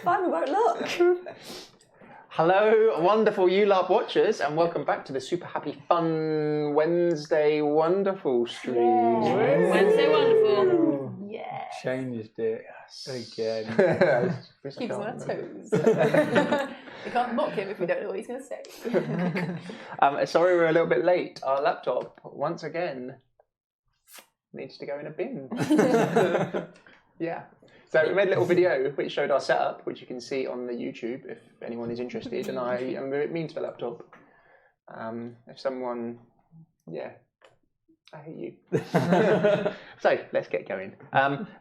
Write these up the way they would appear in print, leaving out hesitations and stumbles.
Fine, we won't look. Hello, wonderful LARP watchers, and welcome back to the super happy fun Wednesday wonderful stream. Yeah. Wednesday wonderful. Yeah. Changed it again. Keep us on our toes. We can't mock him if we don't know what he's going to say. Sorry we're a little bit late. Our laptop, once again, needs to go in a bin. Yeah. So we made a little video which showed our setup, which you can see on the YouTube if anyone is interested. And I am a bit mean to the laptop. If someone, yeah, I hate you. So let's get going.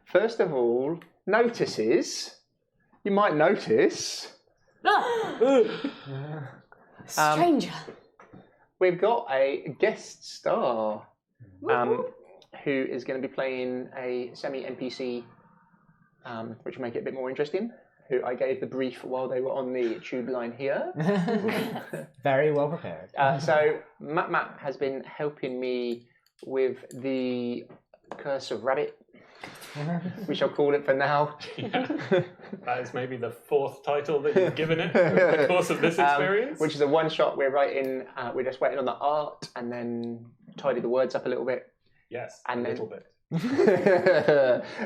First of all, notices. You might notice. Stranger. We've got a guest star who is going to be playing a semi-NPC, which will make it a bit more interesting, who I gave the brief while they were on the tube line here. Very well prepared. So Matt has been helping me with the Curse of Rabbit, we shall call it for now. That is maybe the fourth title that you've given it over the course of this experience. Which is a one-shot. We're writing. We're just waiting on the art and then tidy the words up a little bit. Yes, and a little bit.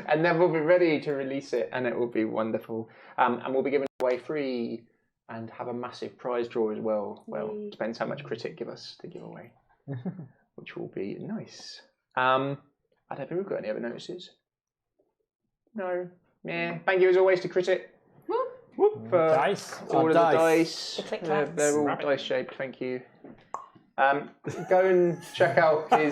And then we'll be ready to release it, and it will be wonderful. And we'll be giving it away free and have a massive prize draw as well. Well, depends how much Critic give us to give away, which will be nice. I don't think we've got any other notices. No. Yeah. Thank you as always to Critic. For Dice. all of the dice. The click They're all dice shaped. Thank you. Go and check out his.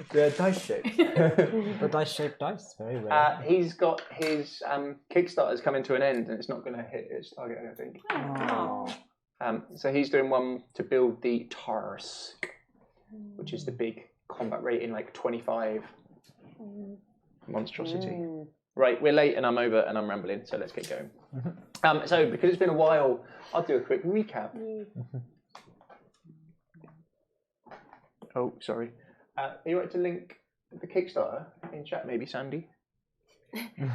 The dice shaped. The dice shaped dice. Very rare. He's got his Kickstarter's coming to an end, and it's not going to hit its target, I don't think. So he's doing one to build the Tarsk, which is the big combat rating, like 25 monstrosity. Right, we're late and I'm over and I'm rambling, so let's get going. So because it's been a while, I'll do a quick recap. Oh, sorry. Are you right to link the Kickstarter in chat, maybe, Sandy? I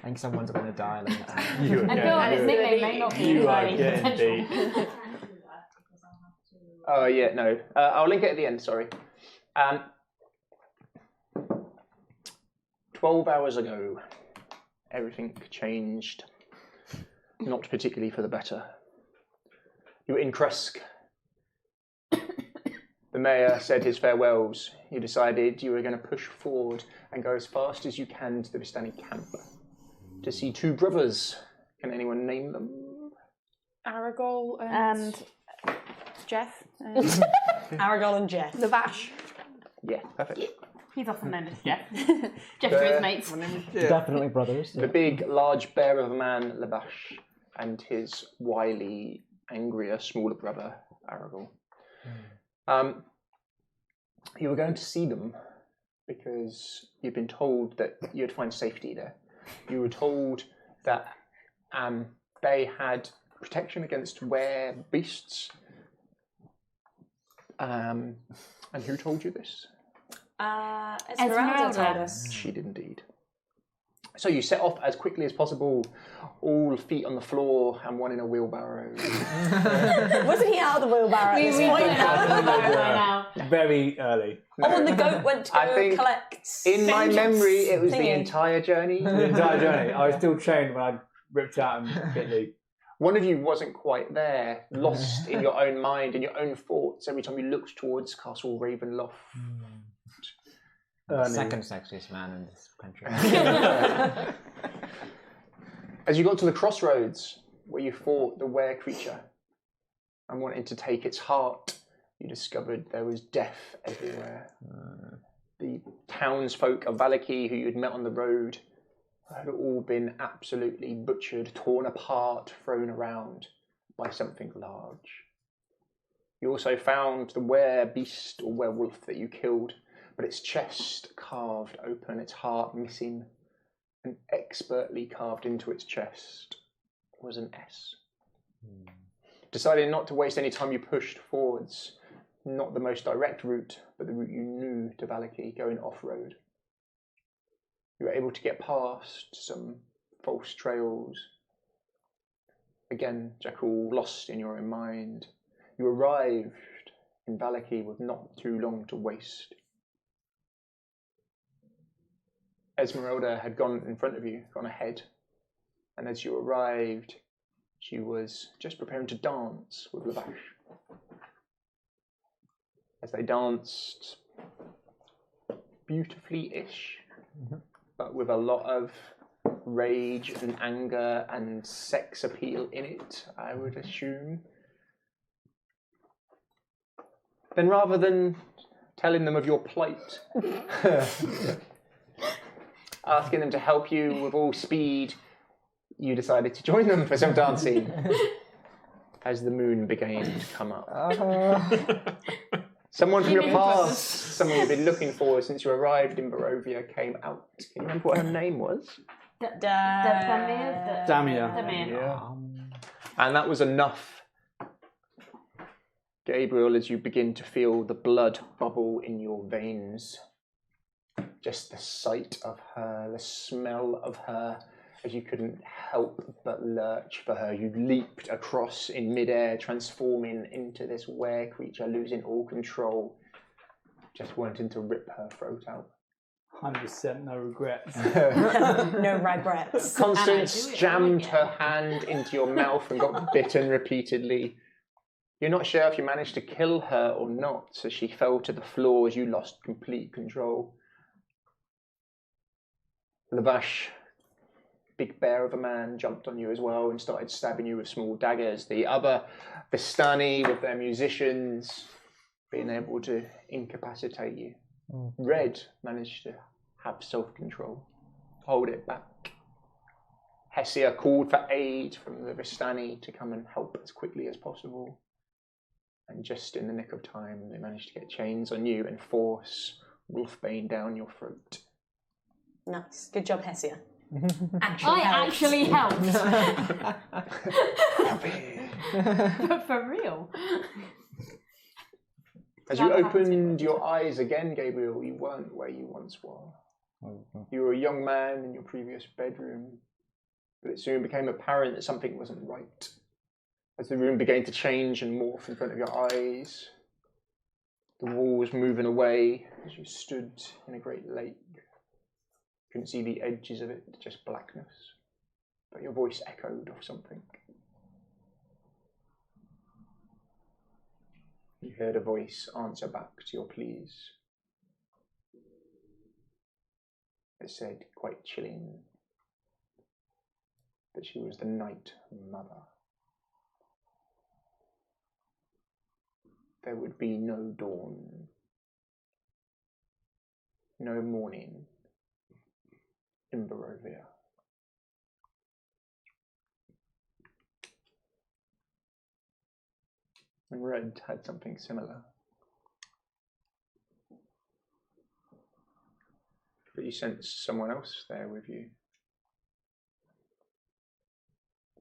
think someone's going to die. I feel like his nickname may not be entirely potential. Oh, yeah, no. I'll link it at the end, sorry. 12 hours ago, everything changed. Not particularly for the better. You were in Kresk. The mayor said his farewells. You decided you were going to push forward and go as fast as you can to the Vistani camp to see two brothers. Can anyone name them? Aragol and Jeff. Aragol and Jeff. Lavash. Yeah, perfect. He's often known as Jeff. Jeff to his mates. Definitely brothers. The big, large bear of a man, Lavash, and his wily, angrier, smaller brother, Aragol. You were going to see them because you'd been told that you'd find safety there. You were told that they had protection against were beasts. And who told you this? Esmeralda told us. She did indeed. So you set off as quickly as possible, all feet on the floor and one in a wheelbarrow. Wasn't he out of the wheelbarrow at this point? Now. Very early. Oh, and the goat went to go collect. In my memory, it was the entire journey. The entire journey. I was still chained when I ripped out and hit Luke. One of you wasn't quite there, lost in your own mind, in your own thoughts, every time you looked towards Castle Ravenloft. Second sexiest man in this country. As you got to the crossroads where you fought the were creature and wanted to take its heart, you discovered there was death everywhere. The townsfolk of Valaki who you'd met on the road had all been absolutely butchered, torn apart, thrown around by something large. You also found the were beast or werewolf that you killed, but its chest carved open, its heart missing, and expertly carved into its chest was an S. Deciding not to waste any time, you pushed forwards, not the most direct route, but the route you knew to Valaki, going off-road. You were able to get past some false trails. Again, Jackal, lost in your own mind. You arrived in Valaki with not too long to waste. Esmeralda had gone in front of you, gone ahead, and as you arrived, she was just preparing to dance with Lavash. As they danced, beautifully-ish, but with a lot of rage and anger and sex appeal in it, I would assume. Then rather than telling them of your plight, asking them to help you with all speed, you decided to join them for some dancing as the moon began to come up. Someone from your past, someone you've been looking for since you arrived in Barovia, came out. Can you remember what her name was? Damia. And that was enough, Gabriel, as you begin to feel the blood bubble in your veins. Just the sight of her, the smell of her, as you couldn't help but lurch for her. You leaped across in midair, transforming into this were creature, losing all control, just wanting to rip her throat out. 100% no regrets. No regrets. Constance jammed her hand into your mouth and got bitten repeatedly. You're not sure if you managed to kill her or not, as she fell to the floor as you lost complete control. Lavash, big bear of a man, jumped on you as well and started stabbing you with small daggers. The other Vistani, with their musicians, being able to incapacitate you. Red managed to have self-control, hold it back. Hessia called for aid from the Vistani to come and help as quickly as possible. And just in the nick of time, they managed to get chains on you and force Wolfbane down your throat. Nice. Good job, Hessia. Actually helped. But for real. As you opened your eyes again, Gabriel, you weren't where you once were. You were a young man in your previous bedroom, but it soon became apparent that something wasn't right. As the room began to change and morph in front of your eyes, the walls moving away as you stood in a great lake. You couldn't see the edges of it, just blackness, but your voice echoed of something. You heard a voice answer back to your pleas. It said, quite chilling, that she was the Night Mother. There would be no dawn, no morning in Barovia. And Red had something similar. But you sensed someone else there with you.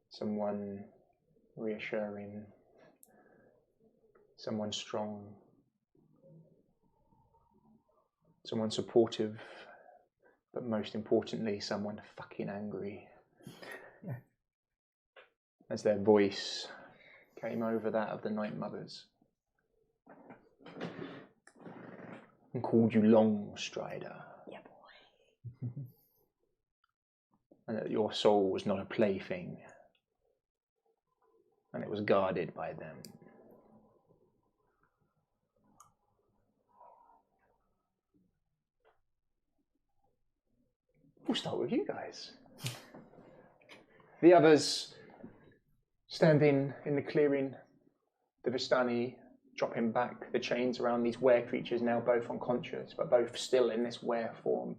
Someone reassuring. Someone strong. Someone supportive. But most importantly, someone fucking angry. As their voice came over that of the Night Mothers and called you Long Strider. Yeah, boy. And that your soul was not a plaything, and it was guarded by them. We'll start with you guys. The others standing in the clearing, the Vistani dropping back the chains around these were creatures, now both unconscious, but both still in this were form.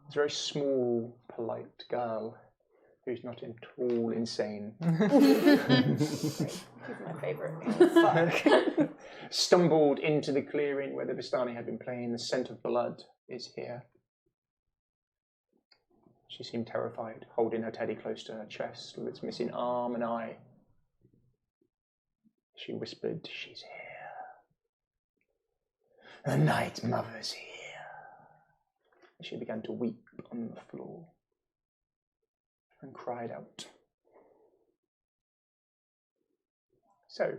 It's a very small, polite girl who's not at all insane. He's my favourite. Fuck. Stumbled into the clearing where the Vistani had been playing. The scent of blood is here. She seemed terrified, holding her teddy close to her chest with its missing arm and eye. She whispered, "She's here. The Night Mother's here." She began to weep on the floor and cried out. So,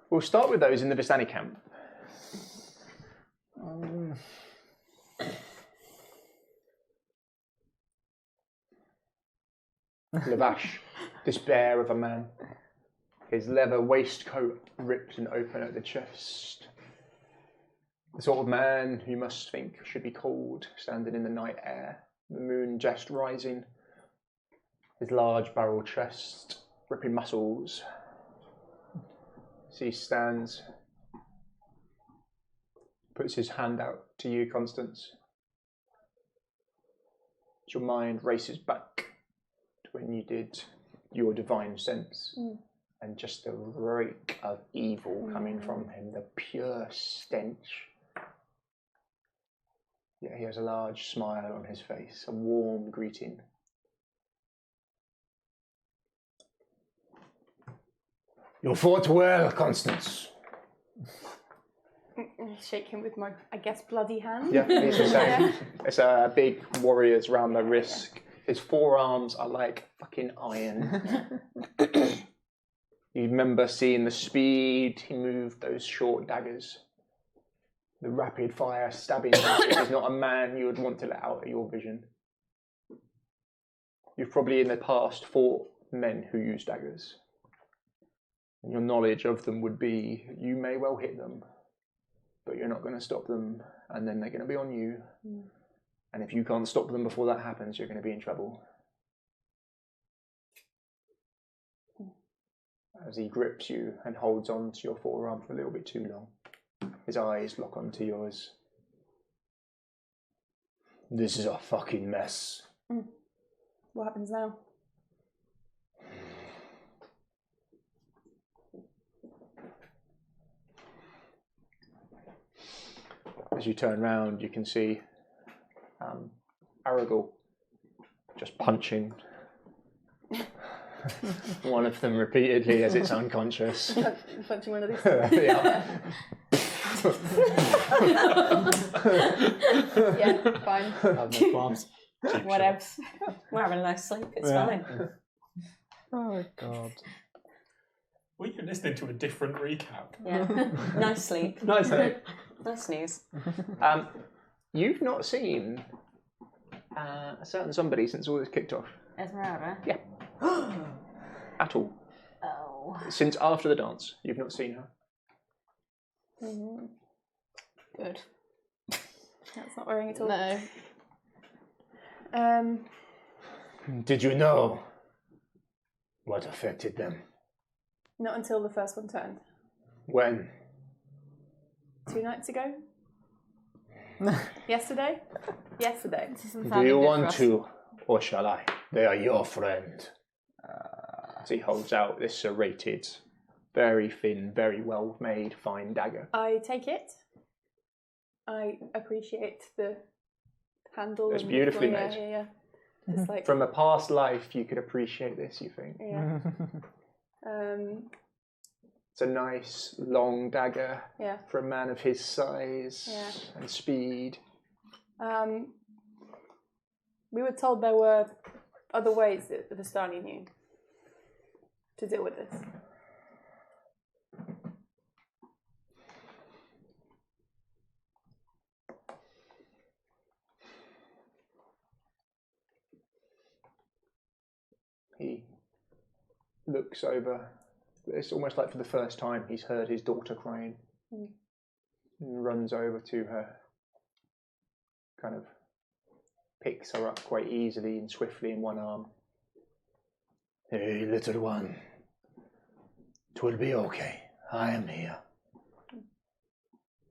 we'll start with those in the Vistani camp. Lavash, this bear of a man, his leather waistcoat ripped and open at the chest. The sort of man who you must think should be cold, standing in the night air, the moon just rising. His large barrel chest, ripping muscles. As he stands, puts his hand out to you, Constance. As your mind races back to when you did your divine sense, and just the reek of evil coming from him, the pure stench. Yet he has a large smile on his face, a warm greeting. You fought well, Constance. Shake him with my, I guess, bloody hand. Yeah, he's the same. It's big warriors round the wrist. His forearms are like fucking iron. You remember seeing the speed he moved those short daggers. The rapid fire stabbing. He's not a man you would want to let out of your vision. You've probably in the past fought men who use daggers. And your knowledge of them would be, you may well hit them, but you're not going to stop them, and then they're going to be on you. And if you can't stop them before that happens, you're going to be in trouble. As he grips you and holds on to your forearm for a little bit too long, his eyes lock onto yours. This is a fucking mess. What happens now? As you turn round, you can see Aragorn just punching one of them repeatedly as it's unconscious. Punching one of these. Yeah. Yeah, fine. Have no qualms. Whatevs. We're having a nice sleep. It's fine. Oh God. Were you listening to a different recap? Yeah. Nice sleep. Nice sleep. Nice snooze. You've not seen a certain somebody since all this kicked off. Esmeralda? Yeah. At all. Oh. Since after the dance, you've not seen her. Good. That's not worrying at all. No. Did you know what affected them? Not until the first one turned. When? 2 nights ago? Yesterday? Yesterday. Do you want to, or shall I? They are your friend. As he holds out this serrated, very thin, very well made, fine dagger. I take it. I appreciate the handle. It's and beautifully yeah, made. Yeah. It's like From a past life, you could appreciate this, you think? yeah. It's a nice, long dagger Yeah. for a man of his size and speed. We were told there were other ways that the Vistani knew to deal with this. He looks over. It's almost like for the first time he's heard his daughter crying. And runs over to her. Kind of picks her up quite easily and swiftly in one arm. Hey, little one. 'Twill be okay. I am here.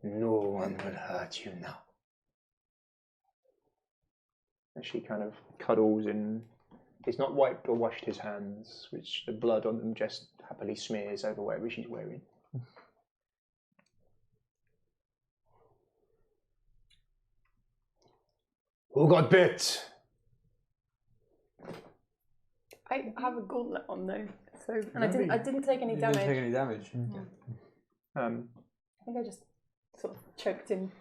No one will hurt you now. And she kind of cuddles in. He's not wiped or washed his hands, which the blood on them just happily smears over whatever she's wearing. Who got bit? I have a gauntlet on though, So, and I didn't take any You damage. didn't take any damage. I think I just sort of choked him.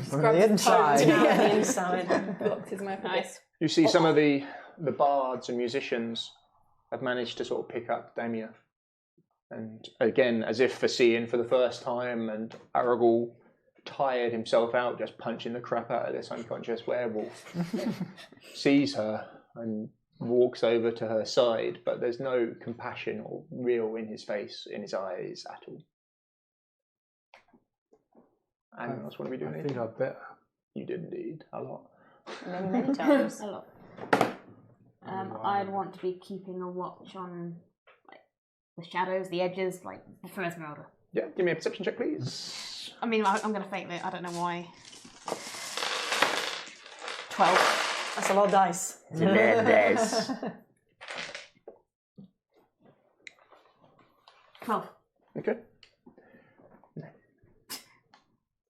From the inside. Yeah, the inside. Blocked his mouth. Nice. You see some of the bards and musicians have managed to sort of pick up Damia. And again, as if foreseeing for the first time, and Aragorn tired himself out just punching the crap out of this unconscious werewolf, sees her and walks over to her side, but there's no compassion or real in his face, in his eyes at all. Anyone else want to be doing I anything? think I better. You did indeed, a lot. Many times. A lot. I'd want to be keeping a watch on like the shadows, the edges, like the further order. Yeah, give me a perception check, please. I mean, I'm going to fake it. I don't know why. 12. That's a lot of dice. Tremendous. 12. Okay.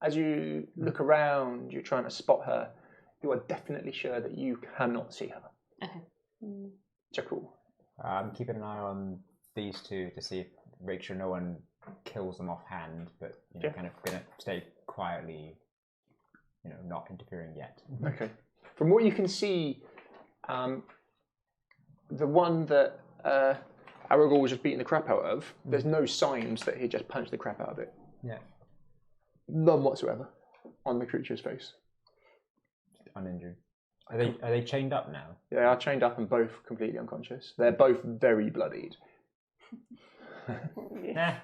As you look around, you're trying to spot her. You are definitely sure that you cannot see her. Okay. Jakul. I'm keeping an eye on these two to see if make sure no one kills them offhand, but kind of gonna stay quietly, not interfering yet. Okay. From what you can see, the one that Aragorn was just beating the crap out of, there's no signs that he just punched the crap out of it. Yeah. None whatsoever on the creature's face. Uninjured. Are they chained up now? They are chained up and both completely unconscious. They're both very bloodied. Nah.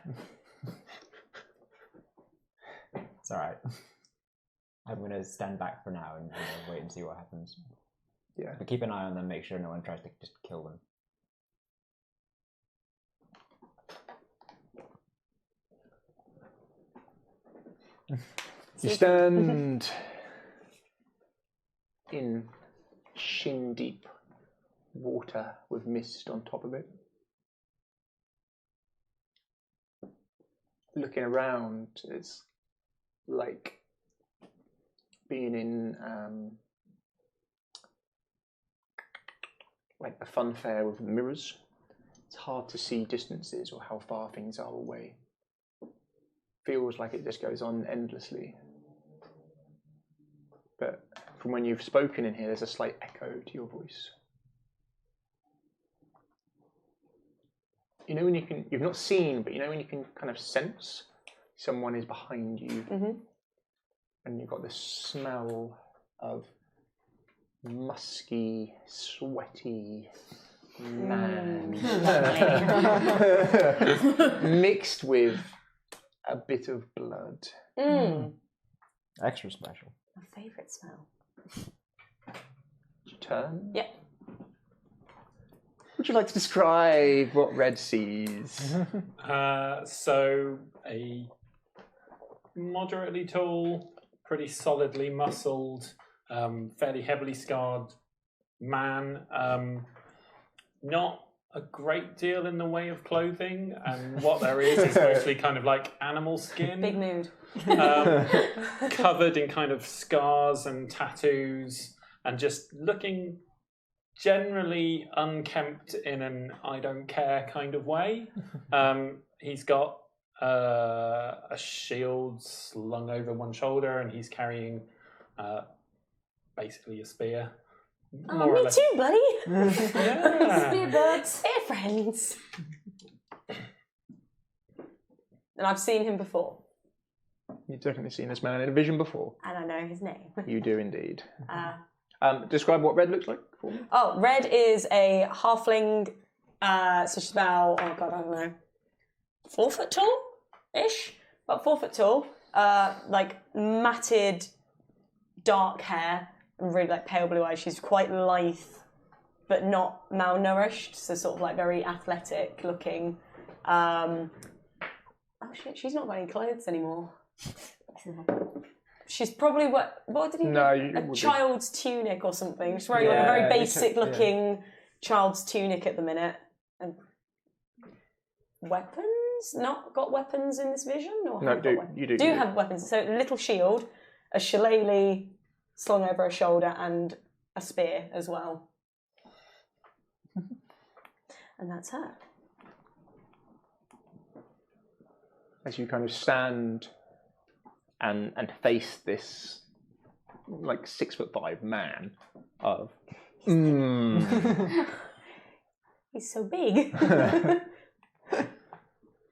It's alright. I'm going to stand back for now and wait and see what happens. Yeah. But keep an eye on them, make sure no one tries to just kill them. You stand in shin-deep water with mist on top of it. Looking around, it's like being in like a fun fair with mirrors. It's hard to see distances or how far things are away. Feels like it just goes on endlessly. But from when you've spoken in here, there's a slight echo to your voice. You know when you've not seen, but you know when you can kind of sense someone is behind you, and you've got the smell of musky, sweaty man mixed with a bit of blood. Extra special. My favourite smell. Your turn? Yeah. Would you like to describe what Red sees? So a moderately tall, pretty solidly muscled, fairly heavily scarred man. Not a great deal in the way of clothing, and what there is mostly kind of like animal skin. Big mood. Covered in kind of scars and tattoos, and just looking generally unkempt in an I don't care kind of way. He's got a shield slung over one shoulder, and he's carrying basically a spear. Oh, me too, buddy. Yeah. Spearbirds. They're friends. And I've seen him before. You've definitely seen this man in a vision before. And I know his name. You do indeed. Describe what Red looks like for me. Oh, Red is a halfling, so she's about, I don't know, 4 foot tall-ish? About 4 foot tall. Like matted, dark hair, and really like pale blue eyes. She's quite lithe, but not malnourished, so sort of like very athletic looking. Oh shit, she's not got any clothes anymore. She's probably what did he wear? A child's tunic or something. She's wearing like a very basic looking child's tunic at the minute. And weapons? Not got weapons in this vision? Or No, you do. Do have weapons. So a little shield, a shillelagh slung over her shoulder, and a spear as well. And that's her. as you kind of stand and face this like 6'5" man of. He's so big.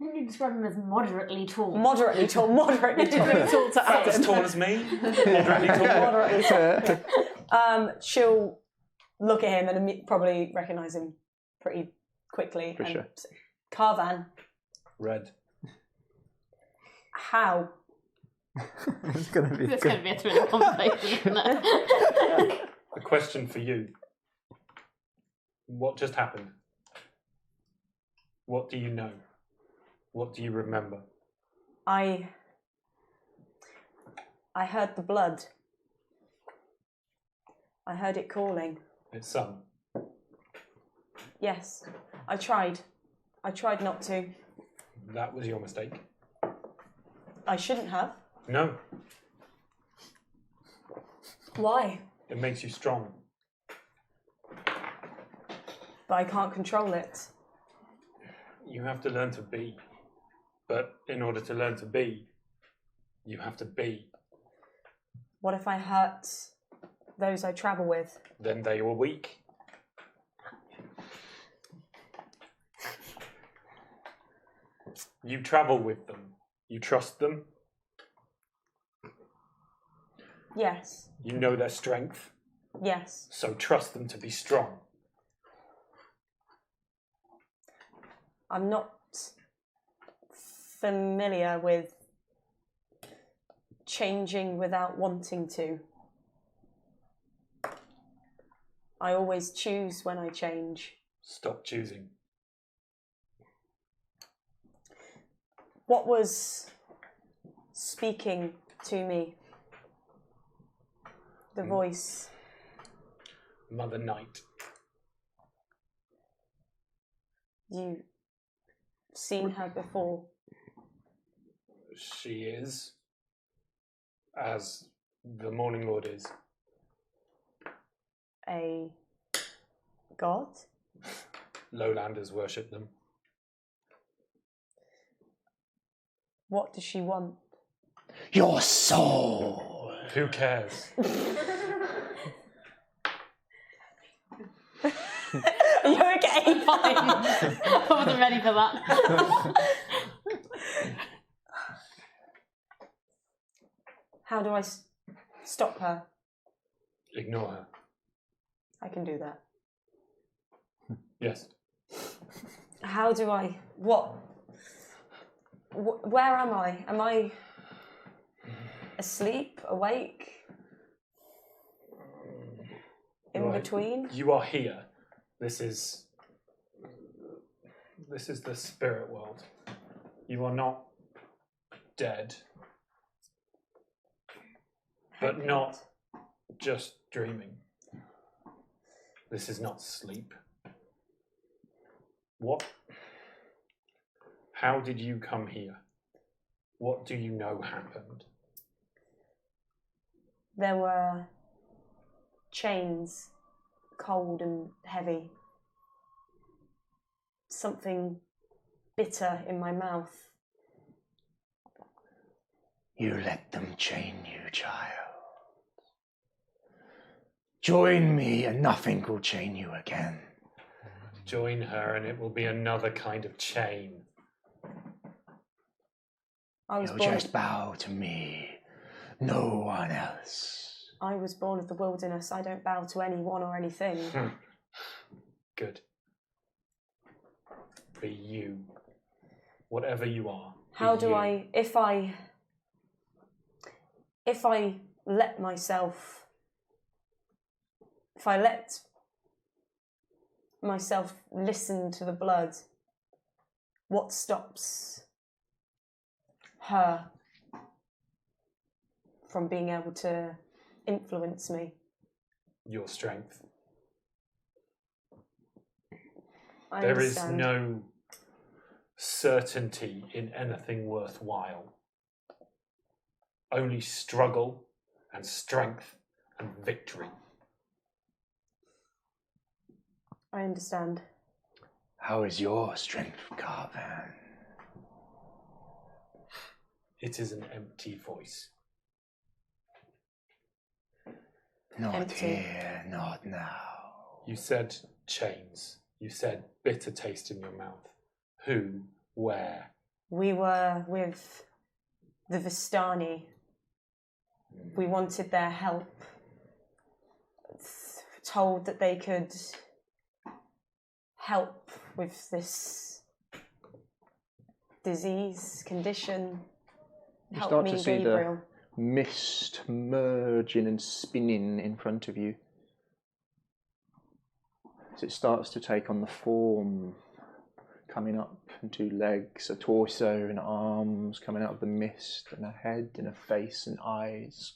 You describe him as moderately tall. Moderately tall. Moderately tall. Tall to About as Adam. tall as me. Moderately tall. Moderately tall. Yeah. She'll look at him and probably recognise him pretty quickly. For sure. Say, Carvan, Red. how? It's going to be It's good. going to be a thrilling conversation, isn't it? A question for you. What just happened? What do you know? What do you remember? I heard the blood. I heard it calling. It's some. Yes, I tried. I tried not to. That was your mistake. I shouldn't have. No, Why? it makes you strong. But I can't control it. You have to learn to be. But in order to learn to be, you have to be. What if I hurt those I travel with? Then they were weak. You travel with them. You trust them. Yes. You know their strength. Yes. So trust them to be strong. I'm not familiar with changing without wanting to. I always choose when I change. Stop choosing. What was speaking to me? The voice. Mother Night. You seen her before? She is, as the Morning Lord is. A god? Lowlanders worship them. What does she want? Your soul. Who cares? Are you okay? Fine. I wasn't ready for that. How do I stop her? Ignore her. I can do that. Yes. How do I... What? Where am I? Am I asleep? Awake? In Right. between? You are here. This is the spirit world. You are not dead, but not just dreaming. This is not sleep. What? How did you come here? What do you know happened? There were chains, cold and heavy. Something bitter in my mouth. You let them chain you, child. Join me and nothing will chain you again. Join her and it will be another kind of chain. I was You'll born. just bow to me, no one else. I was born of the wilderness. I don't bow to anyone or anything. Good. Be you. Whatever you are. How be do you. I? If I let myself, if I let myself listen to the blood, what stops her from being able to influence me? Your strength. I There is understand. no certainty in anything worthwhile. Only struggle and strength and victory. I understand. How is your strength, Carvan? It is an empty voice. Not Empty. here, not now. You said chains. You said bitter taste in your mouth. Who? Where? We were with the Vistani. We wanted their help. Told that they could help with this disease, condition. You Help start me, to see Gabriel. the mist merging and spinning in front of you. As it starts to take on the form, coming up into legs, a torso and arms coming out of the mist, and a head and a face and eyes.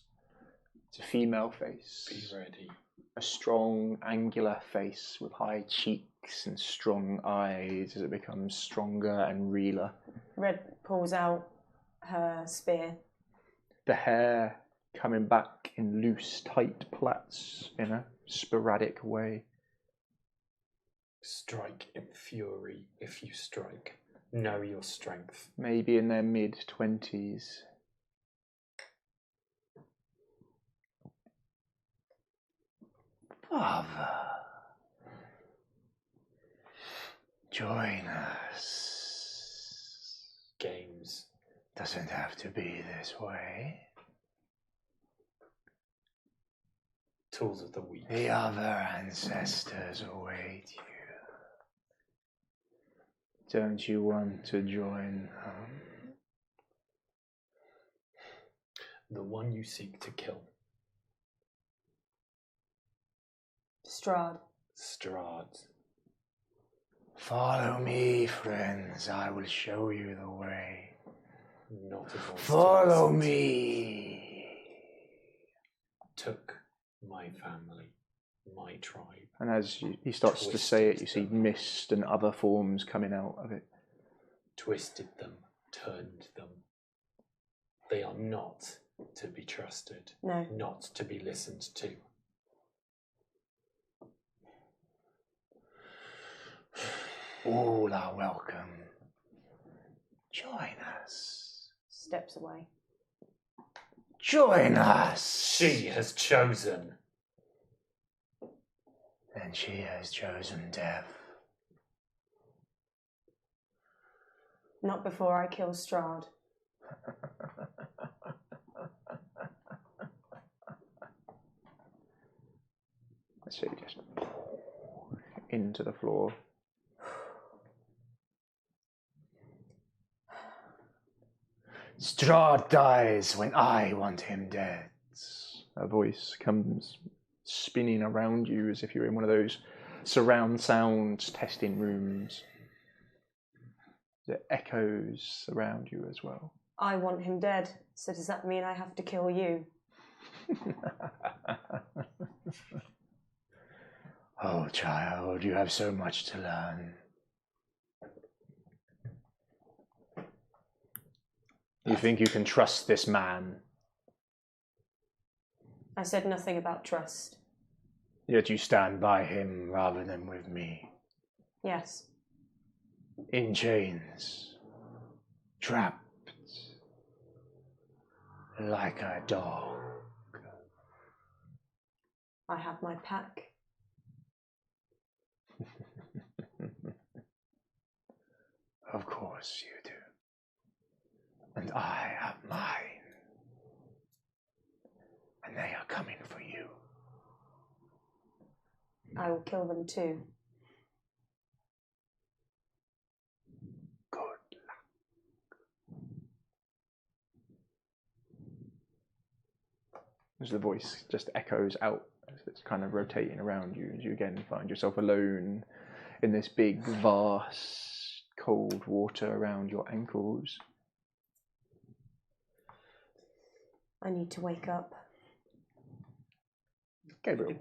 It's a female face. Be ready. A strong, angular face with high cheeks and strong eyes as it becomes stronger and realer. Red pulls out her spear. The hair coming back in loose, tight plaits in a sporadic way. Strike in fury if you strike. Know your strength. Maybe in their mid-20s. Father, join us. Games. Doesn't have to be this way. Tools of the weak. The other ancestors await you. Don't you want to join them? The one you seek to kill. Strahd. Strahd. Follow me, friends. I will show you the way. Not a voice. Follow me. Took my family, my tribe. And as he starts to say it, you see mist and other forms coming out of it. Twisted them, turned them. They are not to be trusted. No. Not to be listened to. All are welcome. Join us. Steps away. Join us. She has chosen. And she has chosen death. Not before I kill Strahd. So just into the floor. Strahd dies when I want him dead. A voice comes spinning around you as if you're in one of those surround sound testing rooms. It echoes around you as well. I want him dead, so does that mean I have to kill you? Oh, child, you have so much to learn. You think you can trust this man, I said nothing about trust. yet you stand by him rather than with me. Yes. In chains, trapped, like a dog. I have my pack. Of course you do. And I have mine. And they are coming for you. I will kill them too. Good luck. As the voice just echoes out, as it's kind of rotating around you, as you again find yourself alone in this big, vast, cold water around your ankles. I need to wake up. Gabriel,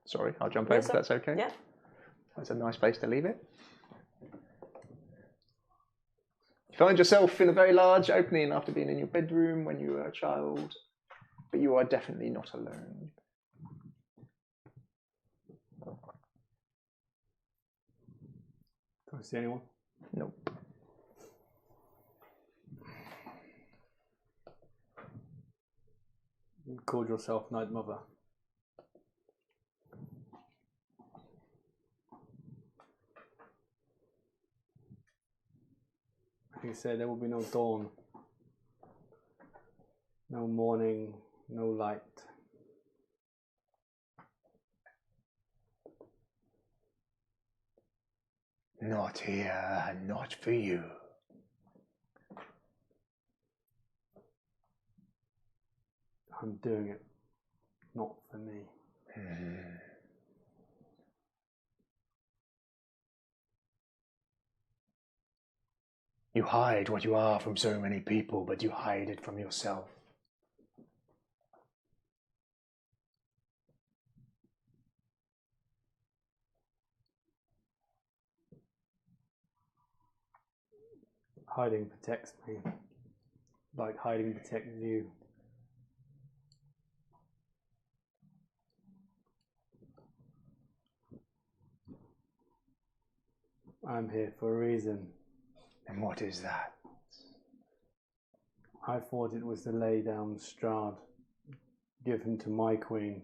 sorry, I'll jump Yes, over if that's okay. Yeah. That's a nice place to leave it. You find yourself in a very large opening after being in your bedroom when you were a child, but you are definitely not alone. Can't see anyone. Nope. You called yourself Night Mother. You said there will be no dawn, no morning, no light. Not here, and not for you. I'm doing it, not for me. You hide what you are from so many people, but you hide it from yourself. Hiding protects me, like hiding protects you. I'm here for a reason. And what is that? I thought it was to lay down Strahd, give him to my queen.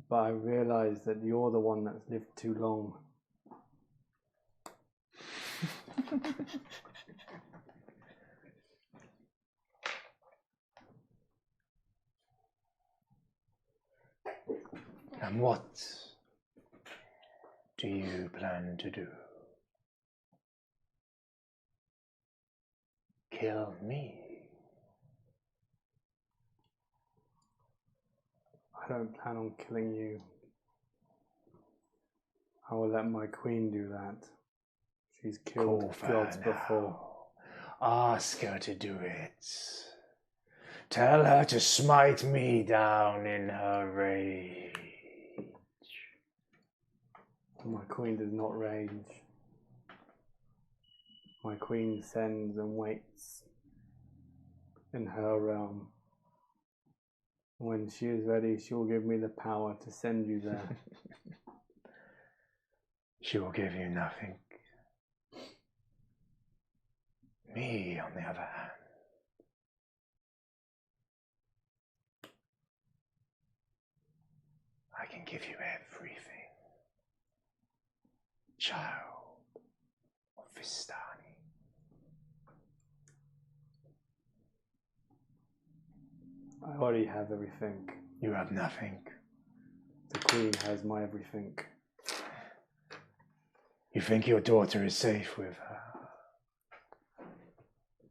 But I realised that you're the one that's lived too long. And what do you plan to do? Kill me? I don't plan on killing you. I will let my queen do that. She's killed gods before. Ask her to do it. Tell her to smite me down in her rage. My queen does not rage. My queen sends and waits in her realm. When she is ready, she will give me the power to send you there. She will give you nothing. Me, on the other hand, I can give you everything. Child of Vistani. I already have everything. You have nothing. The queen has my everything. You think your daughter is safe with her?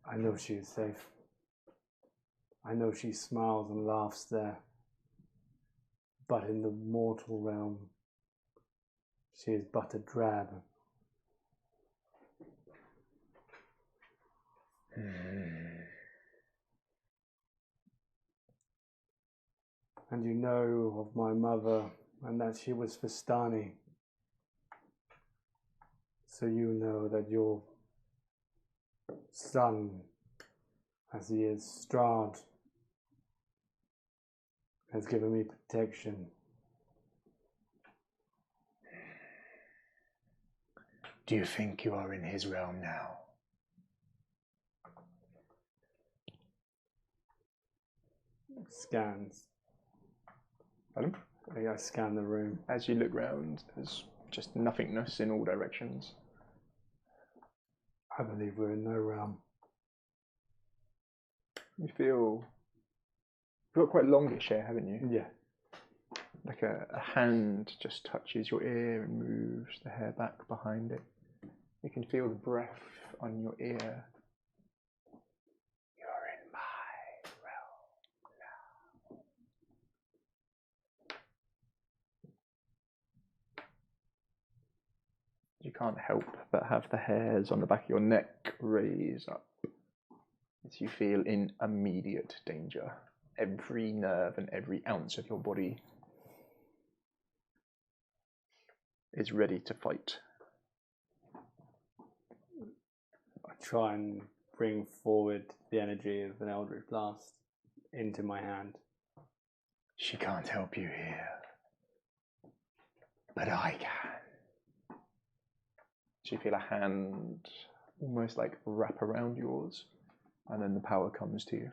I know she is safe. I know she smiles and laughs there. But in the mortal realm, she is but a drab. And you know of my mother, and that she was Vistani. So you know that your son, as he is Strahd, has given me protection. Do you think you are in his realm now? Scans. Pardon? I scan the room. As you look round, there's just nothingness in all directions. I believe we're in no realm. You feel... You've got quite longish hair, haven't you? Yeah. Like a hand just touches your ear and moves the hair back behind it. You can feel the breath on your ear. You're in my realm now. You can't help but have the hairs on the back of your neck raise up as you feel in immediate danger. Every nerve and every ounce of your body is ready to fight. I try and bring forward the energy of an Eldritch Blast into my hand. She can't help you here, but I can. So you feel a hand almost like wrap around yours, and then the power comes to you.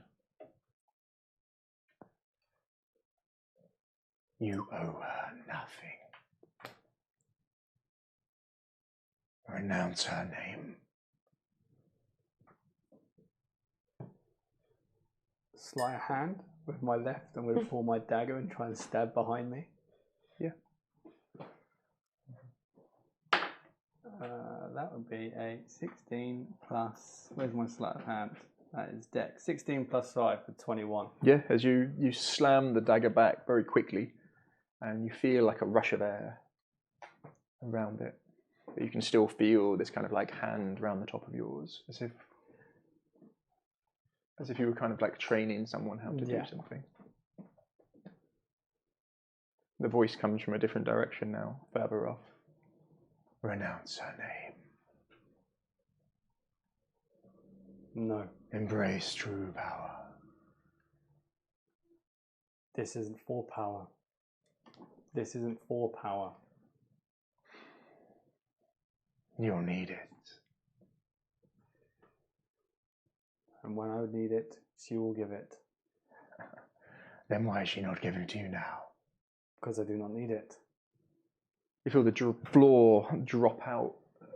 You owe her nothing. Renounce her name. Sleight of hand with my left. I'm going to pull my dagger and try and stab behind me. Yeah. That would be a 16 plus. Where's my sleight of hand? That is dex. 16 plus 5 for 21. Yeah, as you slam the dagger back very quickly, and you feel like a rush of air around it. But you can still feel this kind of like hand around the top of yours, as if you were kind of like training someone how to do something. The voice comes from a different direction now, further off. Renounce her name. No. Embrace true power. This isn't for power. This isn't for power. You'll need it. And when I would need it, she will give it. Then why is she not giving it to you now? Because I do not need it. You feel the floor drop out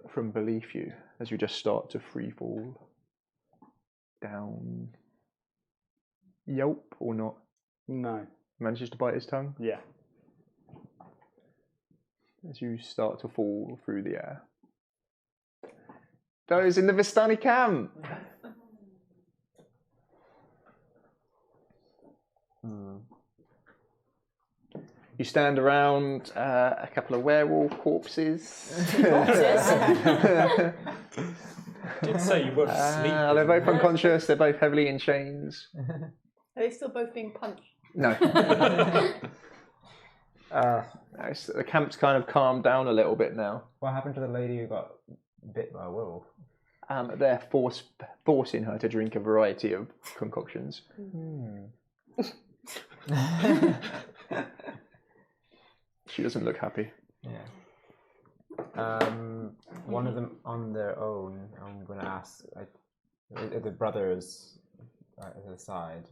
from beneath you as you just start to free fall down. Yelp or not? No. Manages to bite his tongue? Yeah. As you start to fall through the air. Those in the Vistani camp! You stand around a couple of werewolf corpses. Did say you were asleep. They're both unconscious. They're both heavily in chains. Are they still both being punched? No. The camp's kind of calmed down a little bit now. What happened to the lady who got bit by a werewolf? They're forcing her to drink a variety of concoctions. She doesn't look happy. Yeah. One of them on their own. I'm going to ask, the brothers at the side.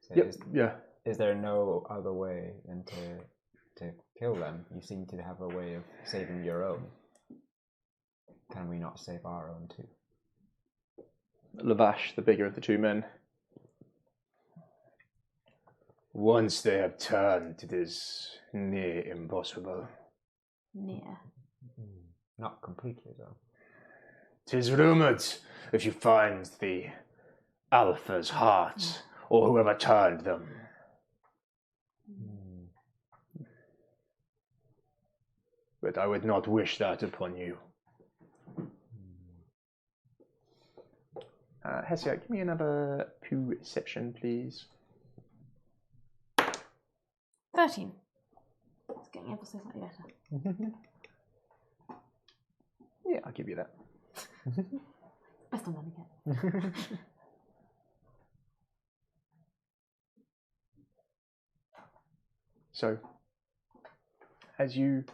So Yep. Is there no other way than to kill them? You seem to have a way of saving your own. Can we not save our own too? Lavash, the bigger of the two men. Once they have turned, it is near impossible. Near. Not completely, though. 'Tis rumoured if you find the Alpha's heart, or whoever turned them. But I would not wish that upon you. Hesia, give me another perception, please. 13. It's getting ever so slightly better. Yeah, I'll give you that. Best I'm gonna get. So, as you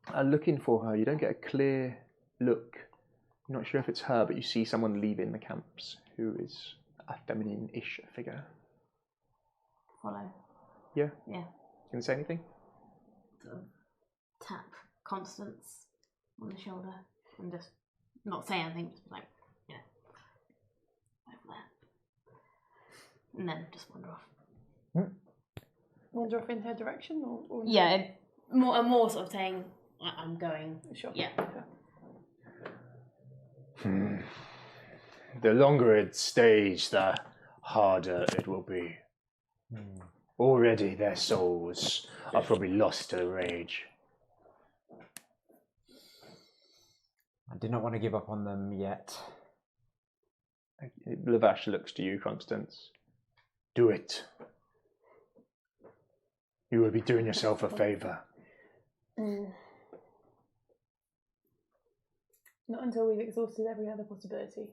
are looking for her, you don't get a clear look. You're not sure if it's her, but you see someone leaving the camps who is a feminine-ish figure. Follow. Yeah? Yeah. Can you say anything? Sort of tap Constance on the shoulder and just not say anything, just like, over there. And then just wander off. Wander off in her direction? Or Yeah, more sort of saying, I'm going. Sure. Yeah. The longer it stays, the harder it will be. Already their souls are probably lost to the rage. I did not want to give up on them yet. Lavash looks to you, Constance. Do it. You will be doing yourself a favour. Not until we've exhausted every other possibility.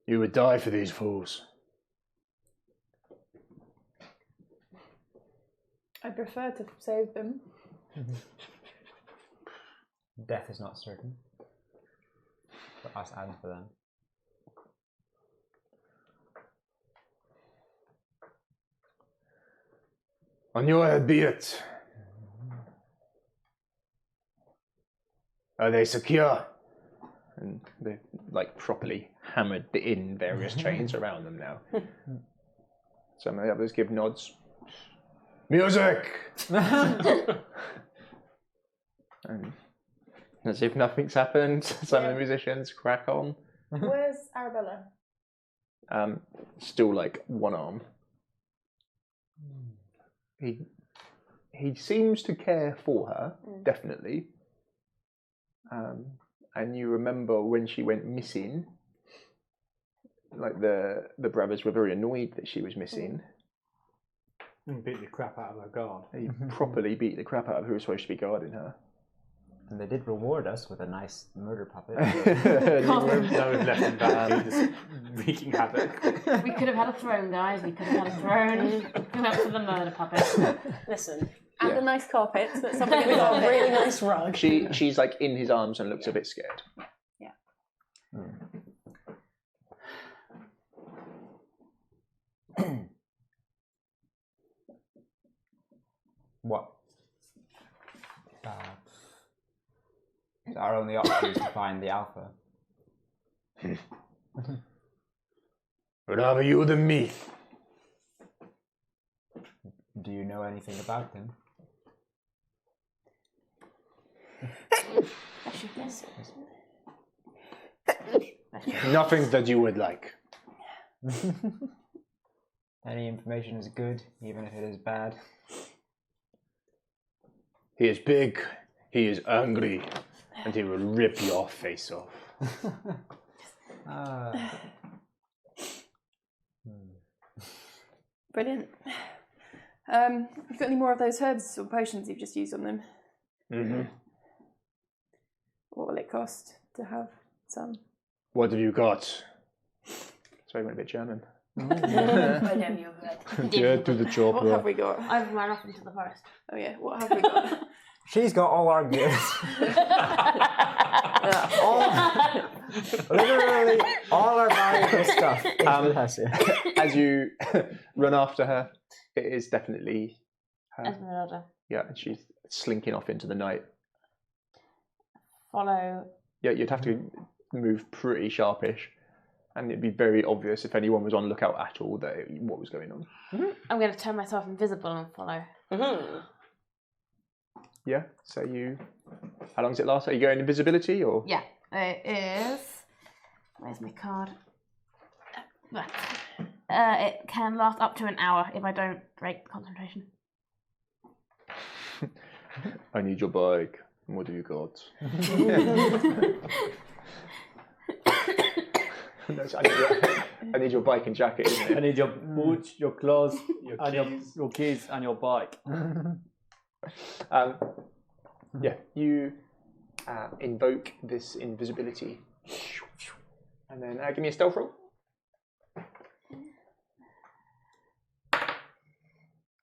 You would die for these fools. I prefer to save them. Death is not certain. For us and for them. On your head be it. Are they secure? And they've like properly hammered in various chains around them now. Some of the others give nods. Music! And as if nothing's happened, some of the musicians crack on. Where's Arabella? Still like one arm. He seems to care for her, definitely. And you remember when she went missing, like the brothers were very annoyed that she was missing. And beat the crap out of her guard. They properly beat the crap out of who was supposed to be guarding her. And they did reward us with a nice murder puppet. No one left him back, just wreaking havoc. We could have had a throne, guys. We could have had a throne. Who else with the murder puppet? Listen. And the nice carpets that somebody We got a really nice rug. She's like in his arms and looks a bit scared. Yeah. What? Our only option is to find the alpha. Rather you than me. Do you know anything about them? Nothing that you would like. Any information is good, even if it is bad. He is big, he is angry, and he will rip your face off. Brilliant. You got any more of those herbs or potions you've just used on them? Mm-hmm. What will it cost to have some? What have you got? So I went a bit German. Get to the chopper. What have we got? I've run off into the forest. Oh yeah, what have we got? She's got all our goods. Literally all our valuable stuff is with us. As you run after her, it is definitely her. Esmeralda. Yeah, and she's slinking off into the night. Follow. Yeah, you'd have to move pretty sharpish, and it'd be very obvious if anyone was on lookout at all that what was going on. I'm going to turn myself invisible and follow. Yeah, so you... How long does it last? Are you going invisibility, or...? Yeah, it is... Where's my card? It can last up to an hour if I don't break concentration. I need your bike. What have you got? I need your bike and jacket, isn't it? I need your boots, your clothes, your keys, and your bike. Yeah, you invoke this invisibility. And then give me a stealth roll.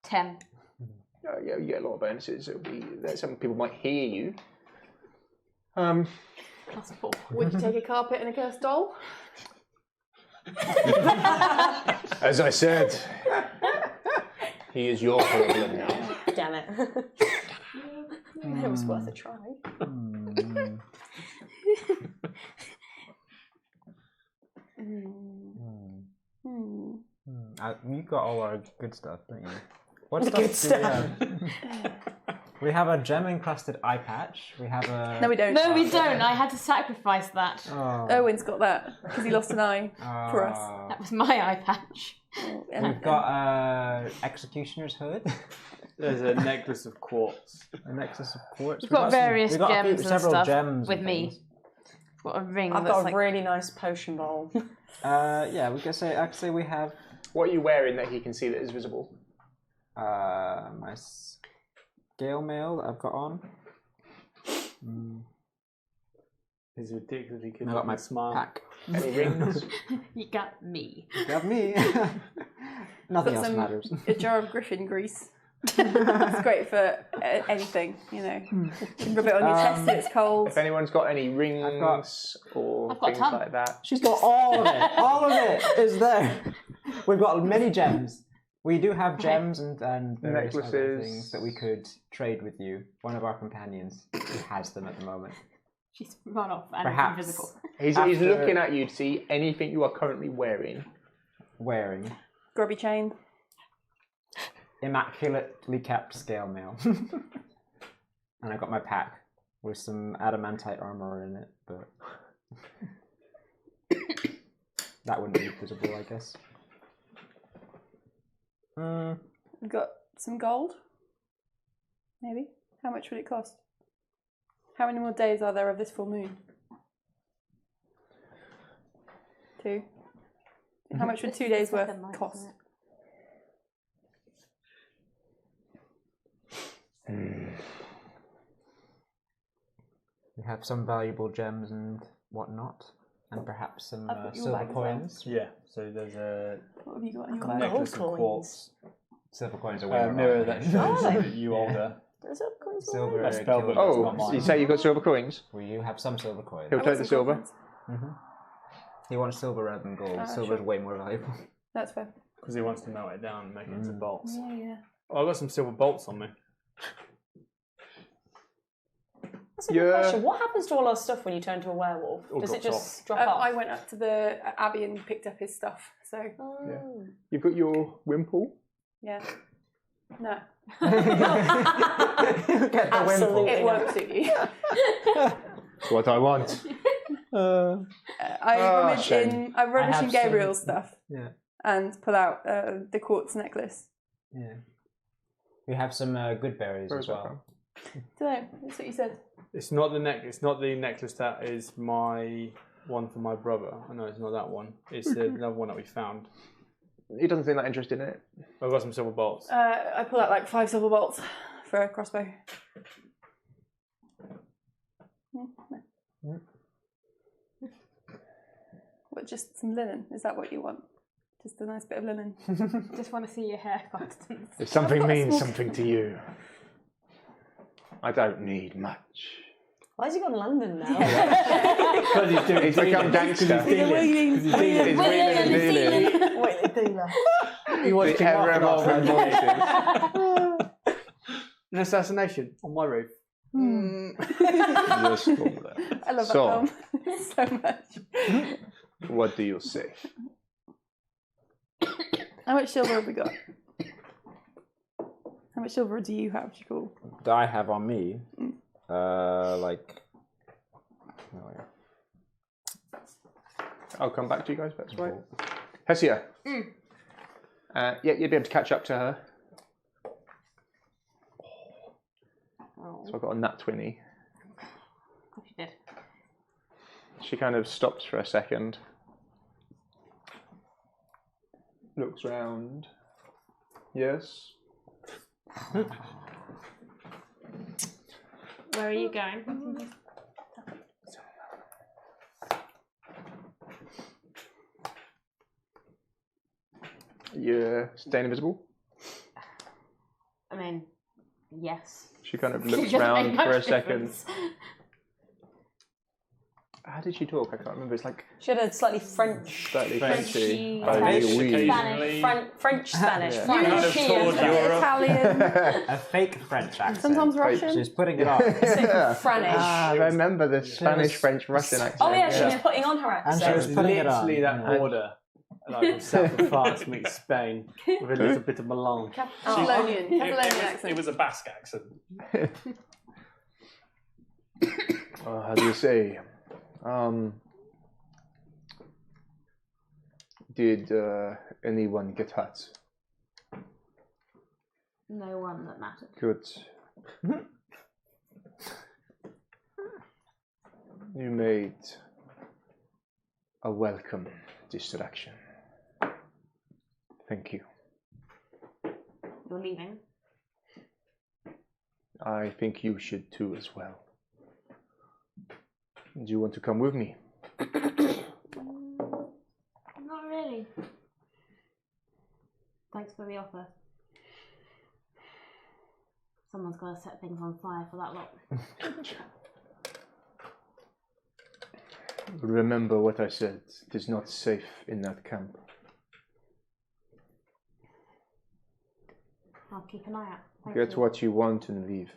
10. Yeah, you get a lot of bonuses. It'll be that some people might hear you. +4. Would you take a carpet and a cursed doll? As I said, he is your problem now. Damn it. It was worth a try. You got all our good stuff, don't you? What Good stuff do stuff. we have? We have a gem-encrusted eye patch. We have a... No, we don't. No, we don't. I had to sacrifice that. Oh. Owen's got that because he lost an eye for us. That was my eye patch. We've got a executioner's hood. There's a necklace of quartz. A necklace of quartz. We've got various gems and several stuff gems with and me. things. I've got a ring I've that's got a like... really nice potion bowl. Yeah, we can say. Actually, we have What are you wearing that he can see that is visible? my scale mail that I've got on. He's ridiculously good. I got my smile. pack. Any rings? You got me. You got me. Nothing Got else some- matters. A jar of griffin grease. It's great for anything, you know. You can rub it on your chest if it's cold. If anyone's got any rings I've got or a things ton. like that. She's got all of it. All of it is there. We've got many gems. We do have gems and various other Necklaces. things that we could trade with you. One of our companions who has them at the moment. She's run off and Perhaps. it's invisible. He's After- looking at you to see anything you are currently wearing. Wearing Grubby chain. immaculately kept scale mail. And I got my pack with some adamantite armor in it, but that wouldn't be visible, I guess. We've got some gold. Maybe. How much would it cost? How many more days are there of this full moon? 2. How much would 2 days worth Second night, cost? isn't it? We have some valuable gems and whatnot, and perhaps some I've got your silver bag as well. coins. Yeah, so there's a What have you got in your Gold bag? necklace of coins. quartz, Silver coins are a way mirror more that valuable. shows that you older. There's a coins Silver A spell book. kills- That's not Oh, mine. you say you got silver coins? Well, you have some silver coins. He'll I take want the some gold silver. ones. He wants silver rather than gold. Silver's sure. way more valuable. That's fair. Because he wants to melt it down and make it into bolts. Yeah. Oh, I got some silver bolts on me. That's a good question. What happens to all our stuff when you turn to a werewolf? All Does it drops just drop off? I went up to the Abbey and picked up his stuff. So, Oh. You've got your wimple. yeah. No. Get the Absolutely. It won't suit you. That's what I want. I rummage shame. I rummage have in Gabriel's some- stuff Yeah. and pull out the quartz necklace. Yeah. We have some good berries Where as is that well. from? Don't know. That's what you said. It's not the It's not the necklace that is my one for my brother. I know it's not that one. It's another one that we found. He doesn't seem that interested in it. I've got some silver bolts. I pull out like 5 silver bolts for a crossbow. What, just some linen? Is that what you want? Just a nice bit of linen? Just want to see your hair, Constance. If something means something to you, I don't need much. Why has he gone to London now? Because he's doing He's become gangster. Wheeling. He's wheeling and dealing. Wait, the dealer. He wants The ever evolving voices. An assassination on my roof. Just over there. I love So- that film so much. What do you say? How much silver have we got? How much silver do you have, Jacob? That I have on me, I'll come back to you guys, that's right. Hesia. Yeah, you'd be able to catch up to her. So I've got a nat 20. Of course you did. She kind of stops for a second. Looks round. Yes. Where are you going? You're staying invisible? I mean, yes. She kind of It looks doesn't round make for a much second. difference. How did she talk? I can't remember. It's like She had a slightly French, slightly Frenchy. Frenchy. French Spanish. Kind of French. toward Europe. Italian, a fake French accent. sometimes Russian. She's putting it on. French. Ah, I remember the Spanish, French, Russian accent. Oh yeah, she was putting on her And she accent. was putting it on. Literally that border. Like south of France meets Spain with a little bit of melange. Catalonian accent. It was a Basque accent. How do you say? Did anyone get hurt? No one that mattered. Good. You made a welcome distraction. Thank you. You're leaving. I think you should too as well. Do you want to come with me? Not really. Thanks for the offer. Someone's got to set things on fire for that lot. Remember what I said. It is not safe in that camp. I'll keep an eye out. Thank Get you. what you want and leave.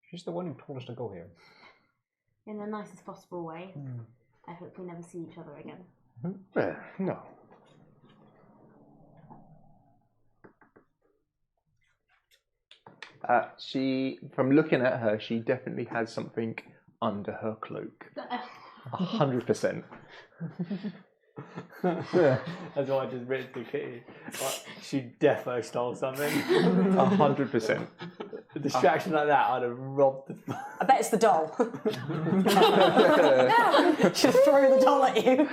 She's the one who told us to go here. In the nicest possible way. I hope we never see each other again. Well, no. From looking at her, she definitely has something under her cloak. 100%. That's why I just written to Kitty. Like, she defo stole something. 100%. A distraction like that, I'd have robbed the. I bet it's the doll. She'll throw the doll at you.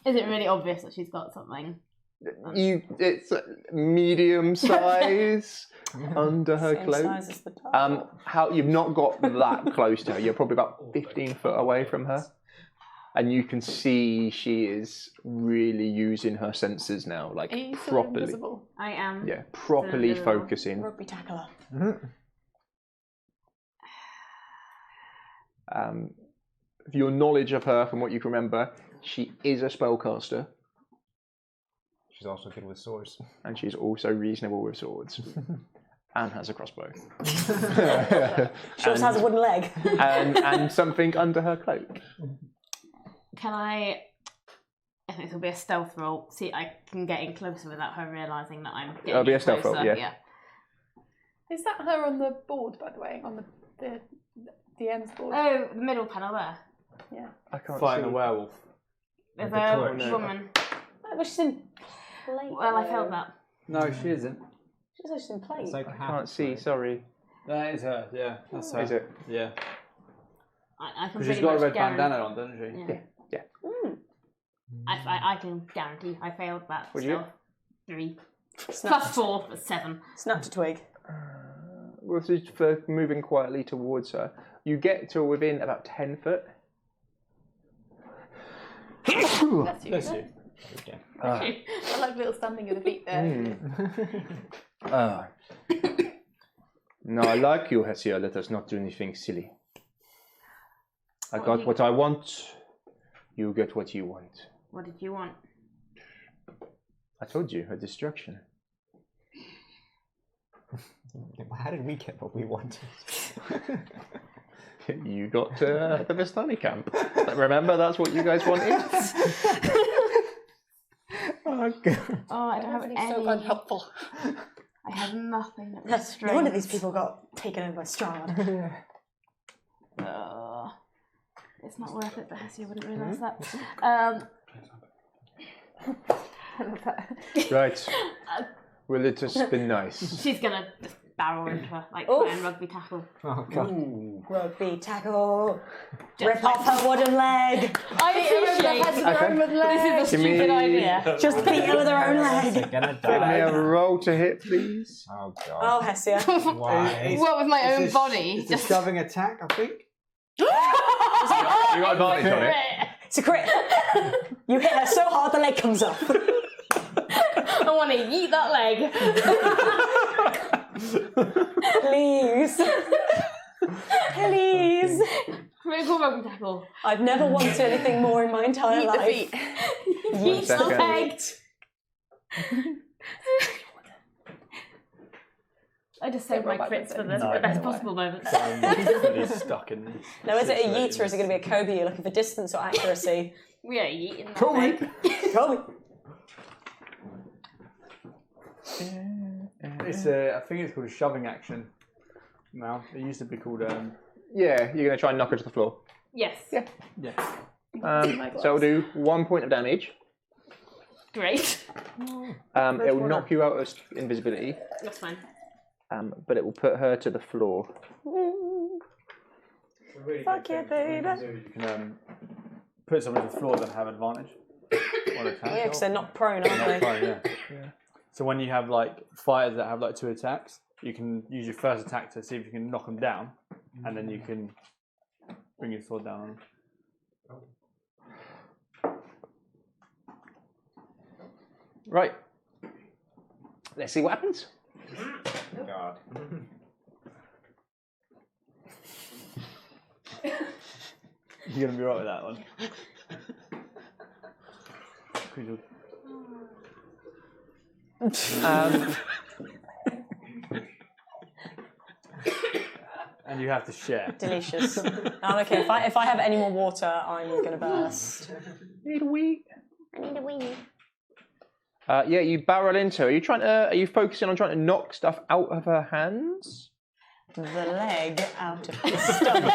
Is it really obvious that she's got something? It's medium size under her Same cloak. size as the doll. How you've not got that close to her. You're probably about 15 foot away from her, and you can see she is really using her senses now, like Are you still properly. invisible? I am. Yeah, properly Invisible. focusing. Rugby tackler. Your knowledge of her, from what you can remember, she is a spellcaster, She's also good with swords. and she's also reasonable with swords, and has a crossbow, She also has a wooden leg. and something under her cloak. Can I think this will be a stealth roll. See, I can get in closer without her realising that I'm getting It'll be in a stealth roll, closer. yeah. Is that her on the board, by the way? On the DM's board? Oh, the middle panel there. Yeah. I can't Fighting see. a werewolf. There's With the a torch. woman. Oh, but she's in plate. Well, I failed that. No, she isn't. She's in plate. It's like I half can't see. right? Sorry. That is her. Yeah, that's her. Is it? Yeah. I can Because she's pretty got a much red guarantee. bandana on, doesn't she? Yeah. Mm. I can guarantee I failed that. What'd you stealth. 3. Snap, Plus 4, that's 7. snap to twig. Well, this is for moving quietly towards her. You get to within about 10 foot. Bless you. Bless you. Okay. I like little standing of the feet there. No, I like you, Hesia. Let us not do anything silly. I got what I want. You get what you want. What did you want? I told you, a destruction. How did we get what we wanted? You got the Vistani camp. Remember, that's what you guys wanted? Oh, God. Oh, I don't have any. So unhelpful. I have nothing that No restrains. wonder these people got taken over by Strahd. It's not worth it, but Hessia wouldn't realise that. I love that. Right. Will it just be nice? She's gonna just barrel into her, like Oof. playing rugby tackle. Oh, God. Rugby tackle. Just Rip off her wooden leg. I appreciate This is a Give me- stupid idea. Just beat her with her own leg. Gonna Give me die. a roll to hit, please. Oh, Oh, God. Hessia. Why? What with my own It's body? It's a shoving attack, I think. You got advantage on it. It's a crit. You hit her so hard the leg comes off. I want to eat that leg. Please. Please. Critical rugby tackle. I've never wanted anything more in my entire Eat the life. feet. Eat the second. leg. I just saved my Don't roll crits for backwards the then. best possible moments. I'm fully stuck in this. Now, is it a situation. yeet or is it going to be a Kobe? You're looking for distance or accuracy? We are eating that Kobe. leg. Kobe. It's I think it's called a shoving action. Now it used to be called Yeah, you're going to try and knock her to the floor. Yes. Yeah. yeah. So it'll do 1 point of damage. Great. It will knock you out of invisibility, That's fine. but it will put her to the floor. Fuck yeah, baby. You can put someone to the floor that have advantage on attack. Yeah, because they're not prone, aren't they? Fine, yeah. So when you have like fighters that have like 2 attacks, you can use your first attack to see if you can knock them down, and then you can bring your sword down on them. Right. Let's see what happens. God. You're gonna be right with that one. And you have to share. Delicious. Okay, if I have any more water, I'm gonna burst. Need a wee. I need a wee. Yeah, you barrel into her. Are you focusing on trying to knock stuff out of her hands? The leg out of the stomach.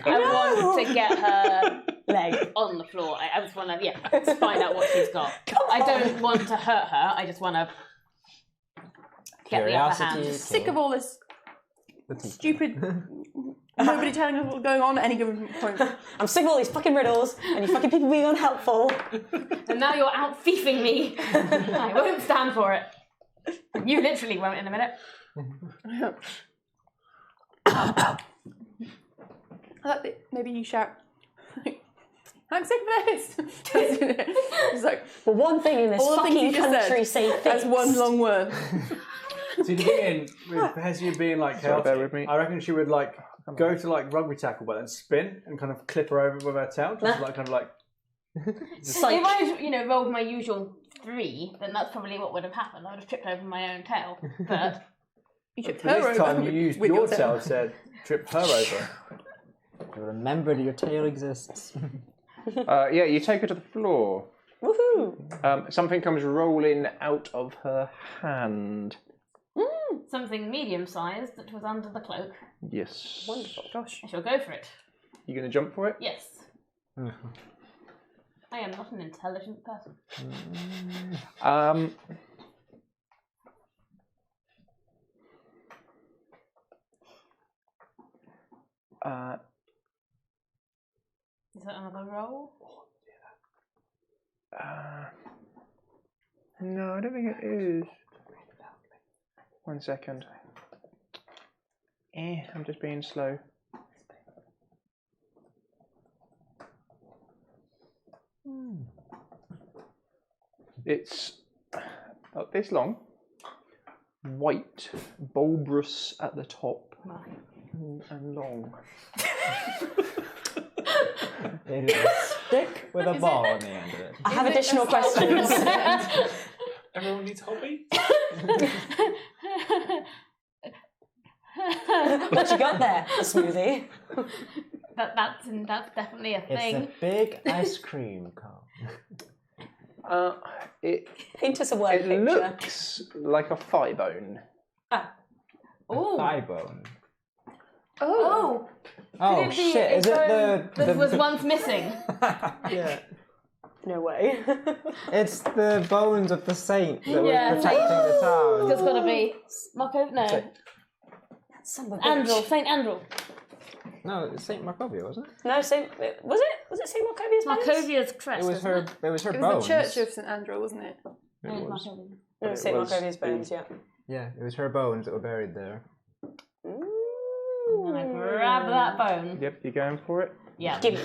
I want to get her leg on the floor. I just want to, find out what she's got. I don't want to hurt her. I just want to get the upper hand. Sick of all this stupid. Nobody telling us what's going on at any given point. I'm sick of all these fucking riddles and you fucking people being unhelpful. And now you're out thiefing me. I won't stand for it. You literally won't in a minute. Maybe you shout, I'm sick of this. It's like, well, one thing in this fucking country say that's one long word. See, the thing with Hessia being like Sorry, bear with me. I reckon she would like go to like rugby tackle, but then spin and kind of clip her over with her tail, just like kind of like. If I, rolled my usual 3, then that's probably what would have happened. I would have tripped over my own tail. But you tripped this her time over you used with your tail, said trip her over. Remember your tail exists. Yeah, you take her to the floor. Woohoo! Something comes rolling out of her hand. something medium-sized that was under the cloak. Yes. Wonderful. Gosh. I shall go for it. You going to jump for it? Yes. I am not an intelligent person. Is that another roll? No, I don't think it is. 1 second. I'm just being slow. It's about this long, white, bulbous at the top, and long. It is a stick with a ball on the end of it. I have additional questions. Everyone needs hobby. What you got there? A smoothie. That's definitely a thing. It's a big ice cream cone. Paint us a word picture. It looks like a thigh bone. Oh. Thigh bone. Oh. Oh shit! Is it that was once missing? Yeah. No way. It's the bones of the saint that was protecting the town. It's got to be Marco. No. Andrel. Saint Andrel. No, it's Saint Markovia, wasn't it? No, Saint. Was it? Was it Saint Markovia's bones? Markovia's crest. It was her. It was her It bones. was the Church of St Andrew, wasn't it? It was. It was Saint Markovia's bones. Yeah. Yeah, it was her bones that were buried there. I'm gonna grab that bone. Yep, you going for it? Yeah. Give me.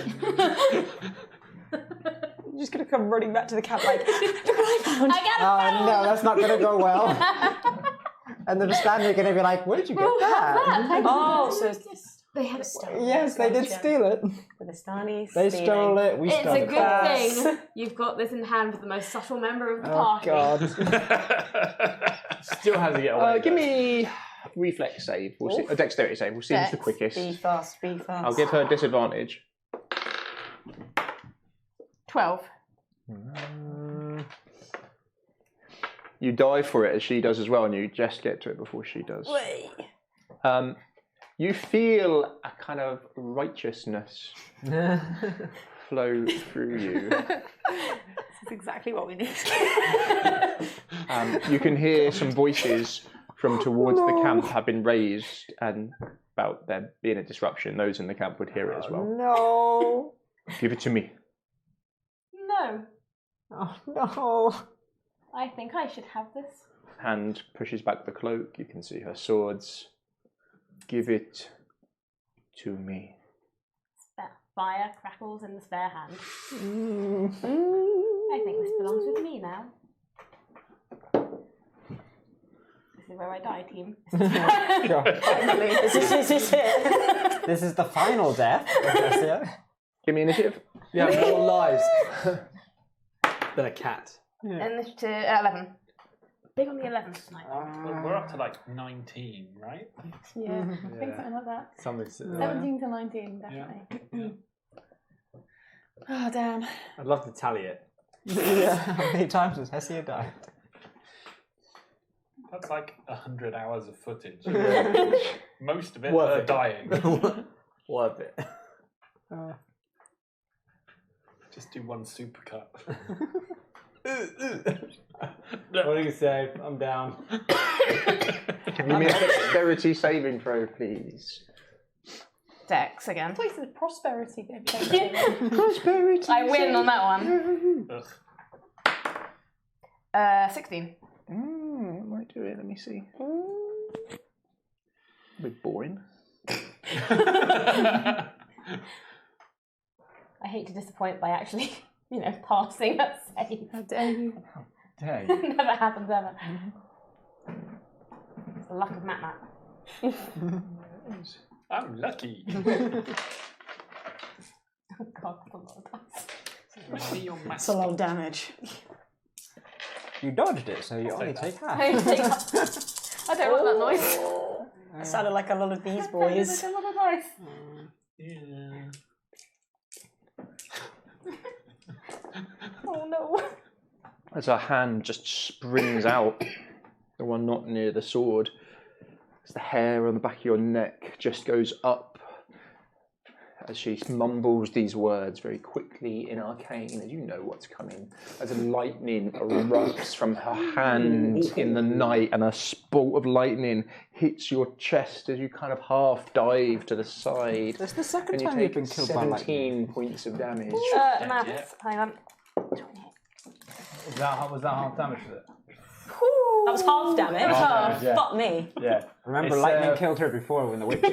I'm just gonna come running back to the cab like, look what I found. I got a Oh no, that's not gonna go well. And the standard are gonna be like, where did you get that? Oh, so They have stolen. Yes, they did steal it. the Stanies. They stole it. We It's stole a it. good thing you've got this in hand with the most subtle member of the Oh party. god. Still has to get away. Give me reflex save. We'll see, a dexterity save. We'll see who's the quickest. Be fast, be fast. I'll give her disadvantage. 12. You dive for it as she does as well, and you just get to it before she does. You feel a kind of righteousness flow through you. That's exactly what we need. You can hear some voices from towards the camp have been raised, and about there being a disruption. Those in the camp would hear it as well. No. Give it to me. No. Oh no. I think I should have this. Hand pushes back the cloak. You can see her swords. Give it to me. Fire crackles in the spare hand. I think this belongs with me now. This is where I die, team. Finally, this is it. This is the final death. Give me initiative. Yeah, more lives. Than a cat. Initiative 11. Big on the 11s tonight. Well, we're up to like 19, right? Yeah, I think something like that. Something. 17 to 19, definitely. Oh, damn. I'd love to tally it. How many times has Hessia died? That's like 100 hours of footage. Most of it Worth are it. dying. Worth it. Just do one supercut. What do you say? I'm down. Give me a dexterity saving throw, please. Dex again. This is prosperity. Prosperity. I win on that one. Ugh. 16. It might do it. Let me see. A bit boring. I hate to disappoint by actually, passing that save. How dare you? Dang. Never happens ever. It's the luck of Matt. I'm lucky. Oh God, that's a lot of dice. Especially your That's a lot of damage. You dodged it, so you only take half. I don't want that noise. It sounded like a lot of these Like boys. a lot of dice. Yeah. Oh no. As her hand just springs out, the one not near the sword, as the hair on the back of your neck just goes up as she mumbles these words very quickly in arcane, as you know what's coming, as lightning erupts from her hand in the night and a bolt of lightning hits your chest as you kind of half dive to the side. That's the second And you time you've take been killed by lightning. 17 points of damage. Maths. Hang on. Was that half damage with it? That was half damage. damage, yeah. Fuck me. Yeah. Remember, It's, lightning killed her before when the witches.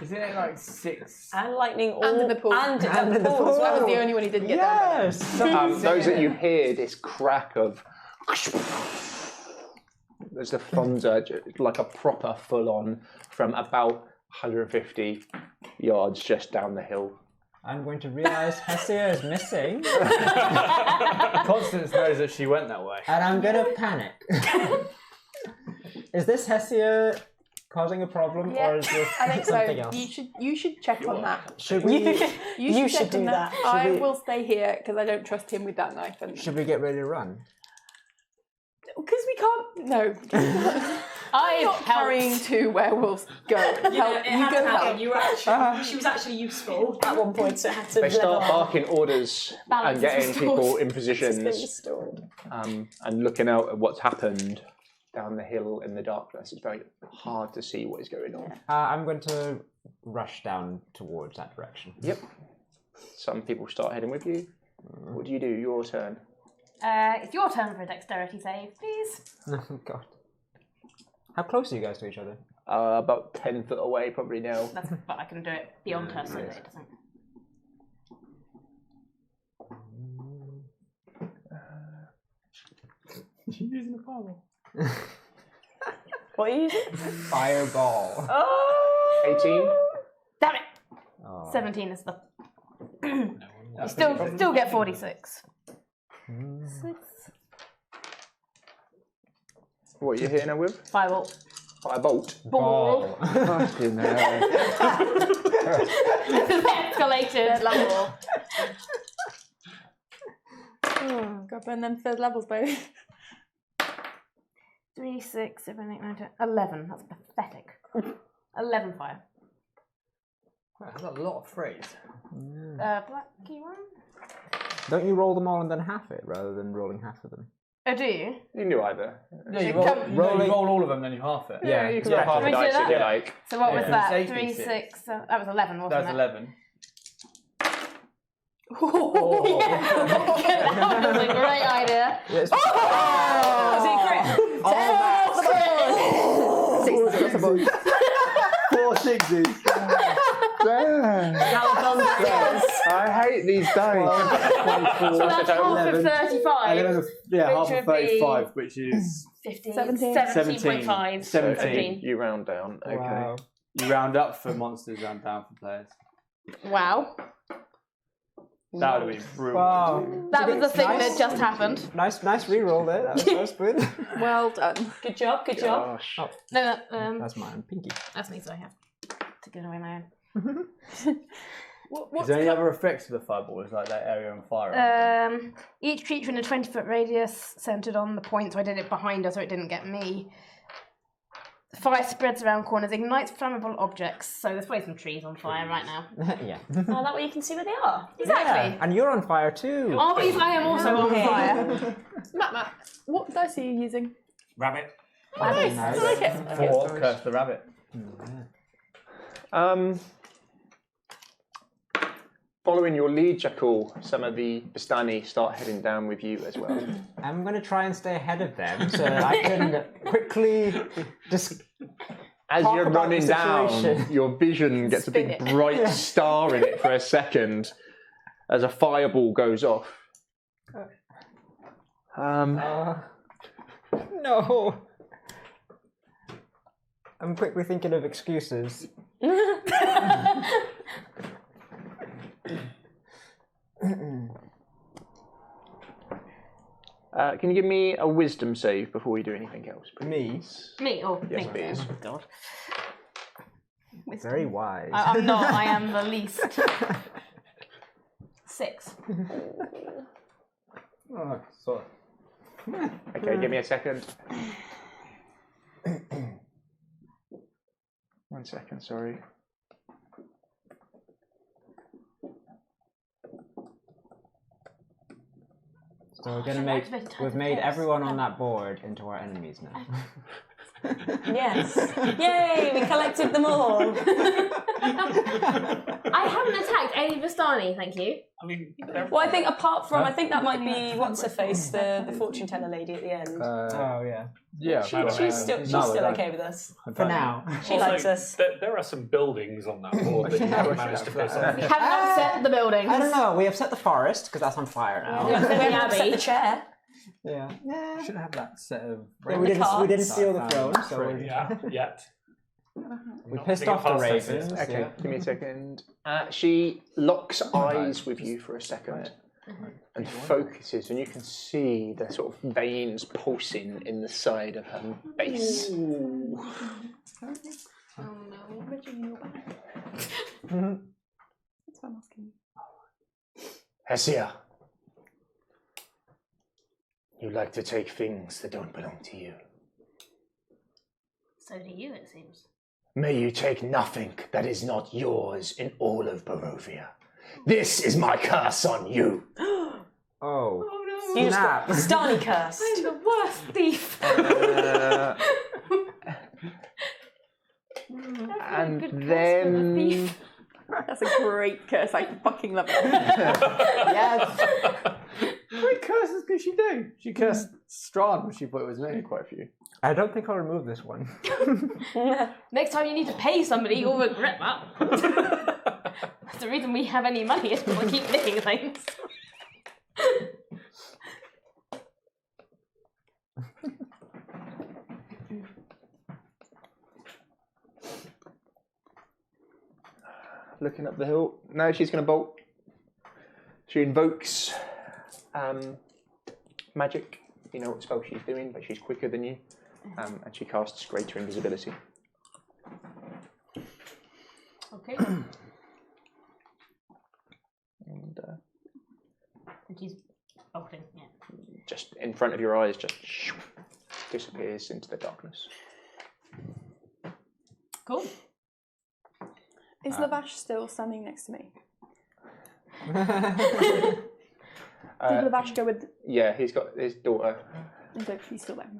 Isn't it like 6? And lightning all... And in the pool. And in the in the pool as pool. That was well. the only one he didn't get down. Yes. Those that you hear this crack of there's the thunder like a proper full-on from about 150 yards just down the hill. I'm going to realise Hessia is missing, Constance knows that she went that way. and I'm going to panic. Is this Hessia causing a problem, Yeah, or is this I think something so. else? You should check on that. Should we You should check do on that. I we- will stay here because I don't trust him with that knife. should we get ready to run? Because we can't. No. I'm not carrying two werewolves. Go. Help. You go help. You were actually, she was actually useful at one point, so it had to They start level up. barking orders Balance and getting is restored. people in It's been positions restored. and looking out at what's happened down the hill in the darkness. It's very hard to see what is going on. I'm going to rush down towards that direction. Yep. Some people start heading with you. What do? Your turn. It's your turn for a dexterity save, please. Oh, God. How close are you guys to each other? About 10 foot away, probably now. That's but I can do it beyond her so that it doesn't. She's using the fireball. What are you using? Fireball. Oh! 18. Damn it! Oh. 17 is the. No one Still get 46. What are you hitting her with? Fireball. Firebolt. Ball. Fucking hell. Escalated. Level. Oh, God, burn them third levels, baby. 3, 6, 7, 8, 9, 10, 11. That's pathetic. 11 fire. That's a lot of phrase. Blacky one. Don't you roll them all and then half it, rather than rolling half of them? Oh, do you? You can do either. Yeah, you Come- roll all of them, then you half it. Yeah, you can roll half Can a we do dice that? if you like. So what was Yeah. that? It's 3, 86. 6, that was 11, wasn't That's it? 11. Oh, yeah. That was a great idea. Yes. Four sixes. I hate these dice. So that's half of 35. 11, yeah, half Which of would be- 35, which is 15, 17. 17.5. 17. You round down. Okay. Wow. you round up for monsters, round down for players. Wow. That would have been brutal. Wow. That was the thing that just happened. Nice reroll there. That was good. Well done. Good job, good job. Gosh. No, That's mine. Pinky. that's me, so I have to give away my own. Is there any other effects to the fireball? Is like that area on fire? Each creature in a 20-foot radius centered on the point, so I did it behind her so it didn't get me. Fire spreads around corners, ignites flammable objects. So there's probably some trees on fire right now. Yeah. Oh, that way you can see where they are. Exactly. Yeah, and you're on fire too. Always, I am also on fire. Matt, what dice are you using? Rabbit. Oh, nice. I like it. For Curse the Rabbit. Following your lead, Jakul, some of the Bastani start heading down with you as well. I'm going to try and stay ahead of them so that I can quickly just. As Talk you're about running the down, situation. your vision gets a big Spin it. bright star in it for a second as a fireball goes off. No. I'm quickly thinking of excuses. Can you give me a wisdom save before we do anything else, please? Me? Oh, Yes, me. please. Oh, God. Very wise. I'm not, I am the least. 6. Oh, sorry. Okay, give me a second. 1 second, sorry. So we're gonna make. We've made everyone on that board into our enemies now. Yes. Yay, we collected them all. I haven't attacked any Vistani, thank you. I mean, Well, I think apart from, I think that might be, what's her face, the fortune teller lady at the end. Oh yeah. Yeah. She's still okay with us. For now. She likes us. There are some buildings on that board that you haven't managed to piss off. We haven't upset the buildings. I don't know. We upset the forest because that's on fire now. We haven't upset the chair. Yeah. We should have that set of. We didn't steal the throne, so we're Yeah, yet. we pissed off the ravens. Okay, Yeah. give me a second. She locks eyes with you for a second and focuses, and you can see the sort of veins pulsing in the side of her face. Oh no, Richard, you're back. That's why I'm asking you. Hesia, you like to take things that don't belong to you. So do you, it seems. May you take nothing that is not yours in all of Barovia. This is my curse on you. Oh. You just got the Stani curse. I'm the worst thief. And then... That's a great curse. I fucking love it. Yes. How many curses did she do? She cursed Strahd when she thought it was me. Quite a few. I don't think I'll remove this one. Next time you need to pay somebody, you'll regret that. That's the reason we have any money is because we keep nicking things. Looking up the hill. No, she's going to bolt. She invokes magic. You know what spell she's doing, but she's quicker than you. And she casts greater invisibility. Okay. And And she's bolting, yeah. just in front of your eyes, just disappears into the darkness. Cool. Is Lavash still standing next to me? Did Lavash go with... Yeah, he's got his daughter. And so he's still there.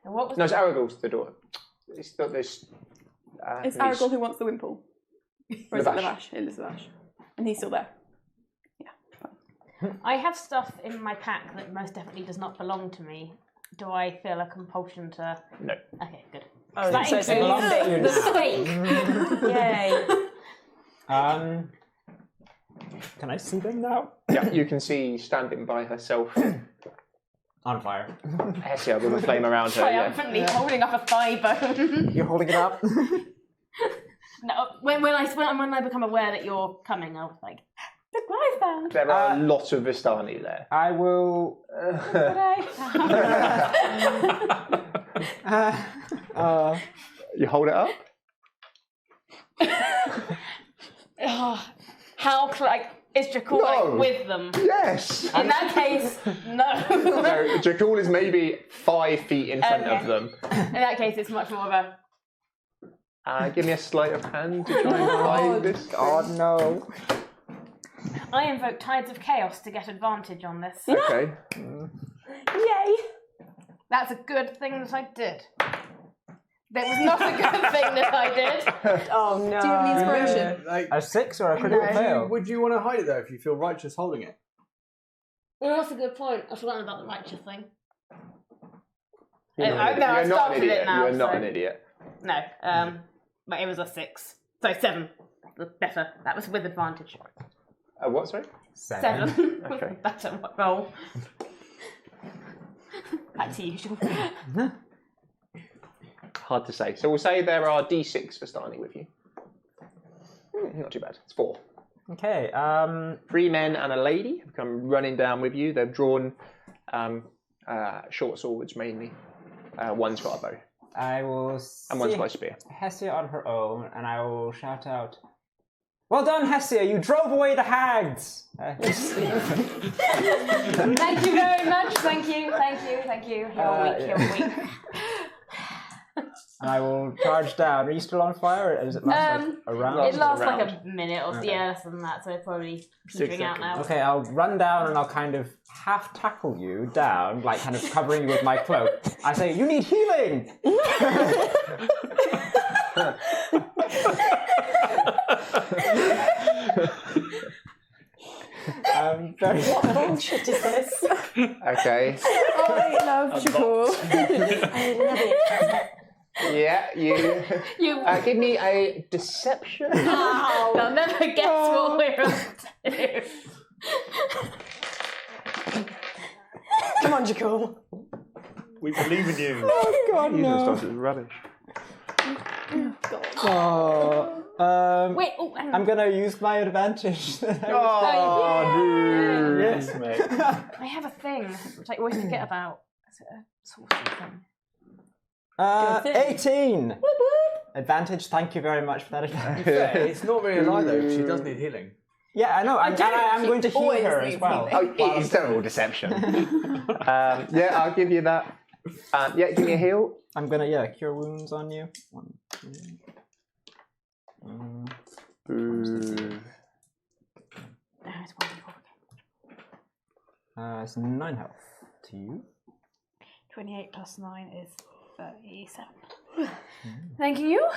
And what was No, it's Aragorn's the daughter. It's not this... It's Aragorn who wants the wimple. Or is it Lavash. Lavash? It is Lavash. And he's still there. I have stuff in my pack that most definitely does not belong to me. Do I feel a compulsion to... No. Okay, good. Oh, That so it includes belongs to you the now. squeak. Yay. Can I see them now? Yeah, you can see standing by herself, On fire. Hesia with a flame around her. Yeah. Triumphantly holding up a thigh bone. You're holding it up? No, when I become aware that you're coming, I was like, What I found. There are a lot of Vistani there. I will. What I found. You hold it up. How is Jakul No. with them? Yes. In that case, no. So Jakul is maybe 5 feet in front of Okay. them. In that case, it's much more of a. Give me a sleight of hand to try and find this. God no. I invoke Tides of Chaos to get advantage on this. Okay. Yay! That's a good thing that I did. That was not a good thing that I did. Oh no. Do you have any inspiration? Like, A 6 or a critical No. fail? would you want to hide it though if you feel righteous holding it? Well, that's a good point. I've forgotten about the righteous thing. You're not I an started idiot. it now. You're not so- an idiot. No, but it was a 6. So 7. Better. That was with advantage. What, sorry? 7. Okay. Better roll. Back to usual. Hard to say. So we'll say there are D6 Vistani with you. Not too bad. It's 4. Okay. 3 men and a lady have come running down with you. They've drawn short swords mainly. One's got a bow. I will. And one's see got a spear. Hesia on her own, and I will shout out, "Well done, Hesia! You drove away the hags!" Thank you very much. Thank you. You're weak. And I will charge down. Are you still on fire? Or does it last like a round? It lasts like round. a minute or less than that, so it's probably petering out now. Okay, I'll run down and I'll kind of half tackle you down, like kind of covering you with my cloak. I say, "You need healing!" Very What bullshit is this? Okay. I love Jakul. I love it. Yeah, you. You. Give me a deception. They'll never guess what we're up to. Come on, Jakul. We believe in you. Oh God, no! This is rubbish. Wait, oh, hang on. I'm gonna use my advantage. Oh, Yes, mate. I have a thing which I always forget about. Is it a sorcery thing? 18! Advantage, thank you very much for that advantage. It's not really a lie though. She does need healing. Yeah, I know, and I am going to heal always her as needs well. healing. Oh, it is total deception. Yeah, I'll give you that. Yeah, give me a heal. I'm gonna, cure wounds on you. 1, 2. Ooh. It's 1d4. It's 9 health to you. 28 plus 9 is 37. Thank you.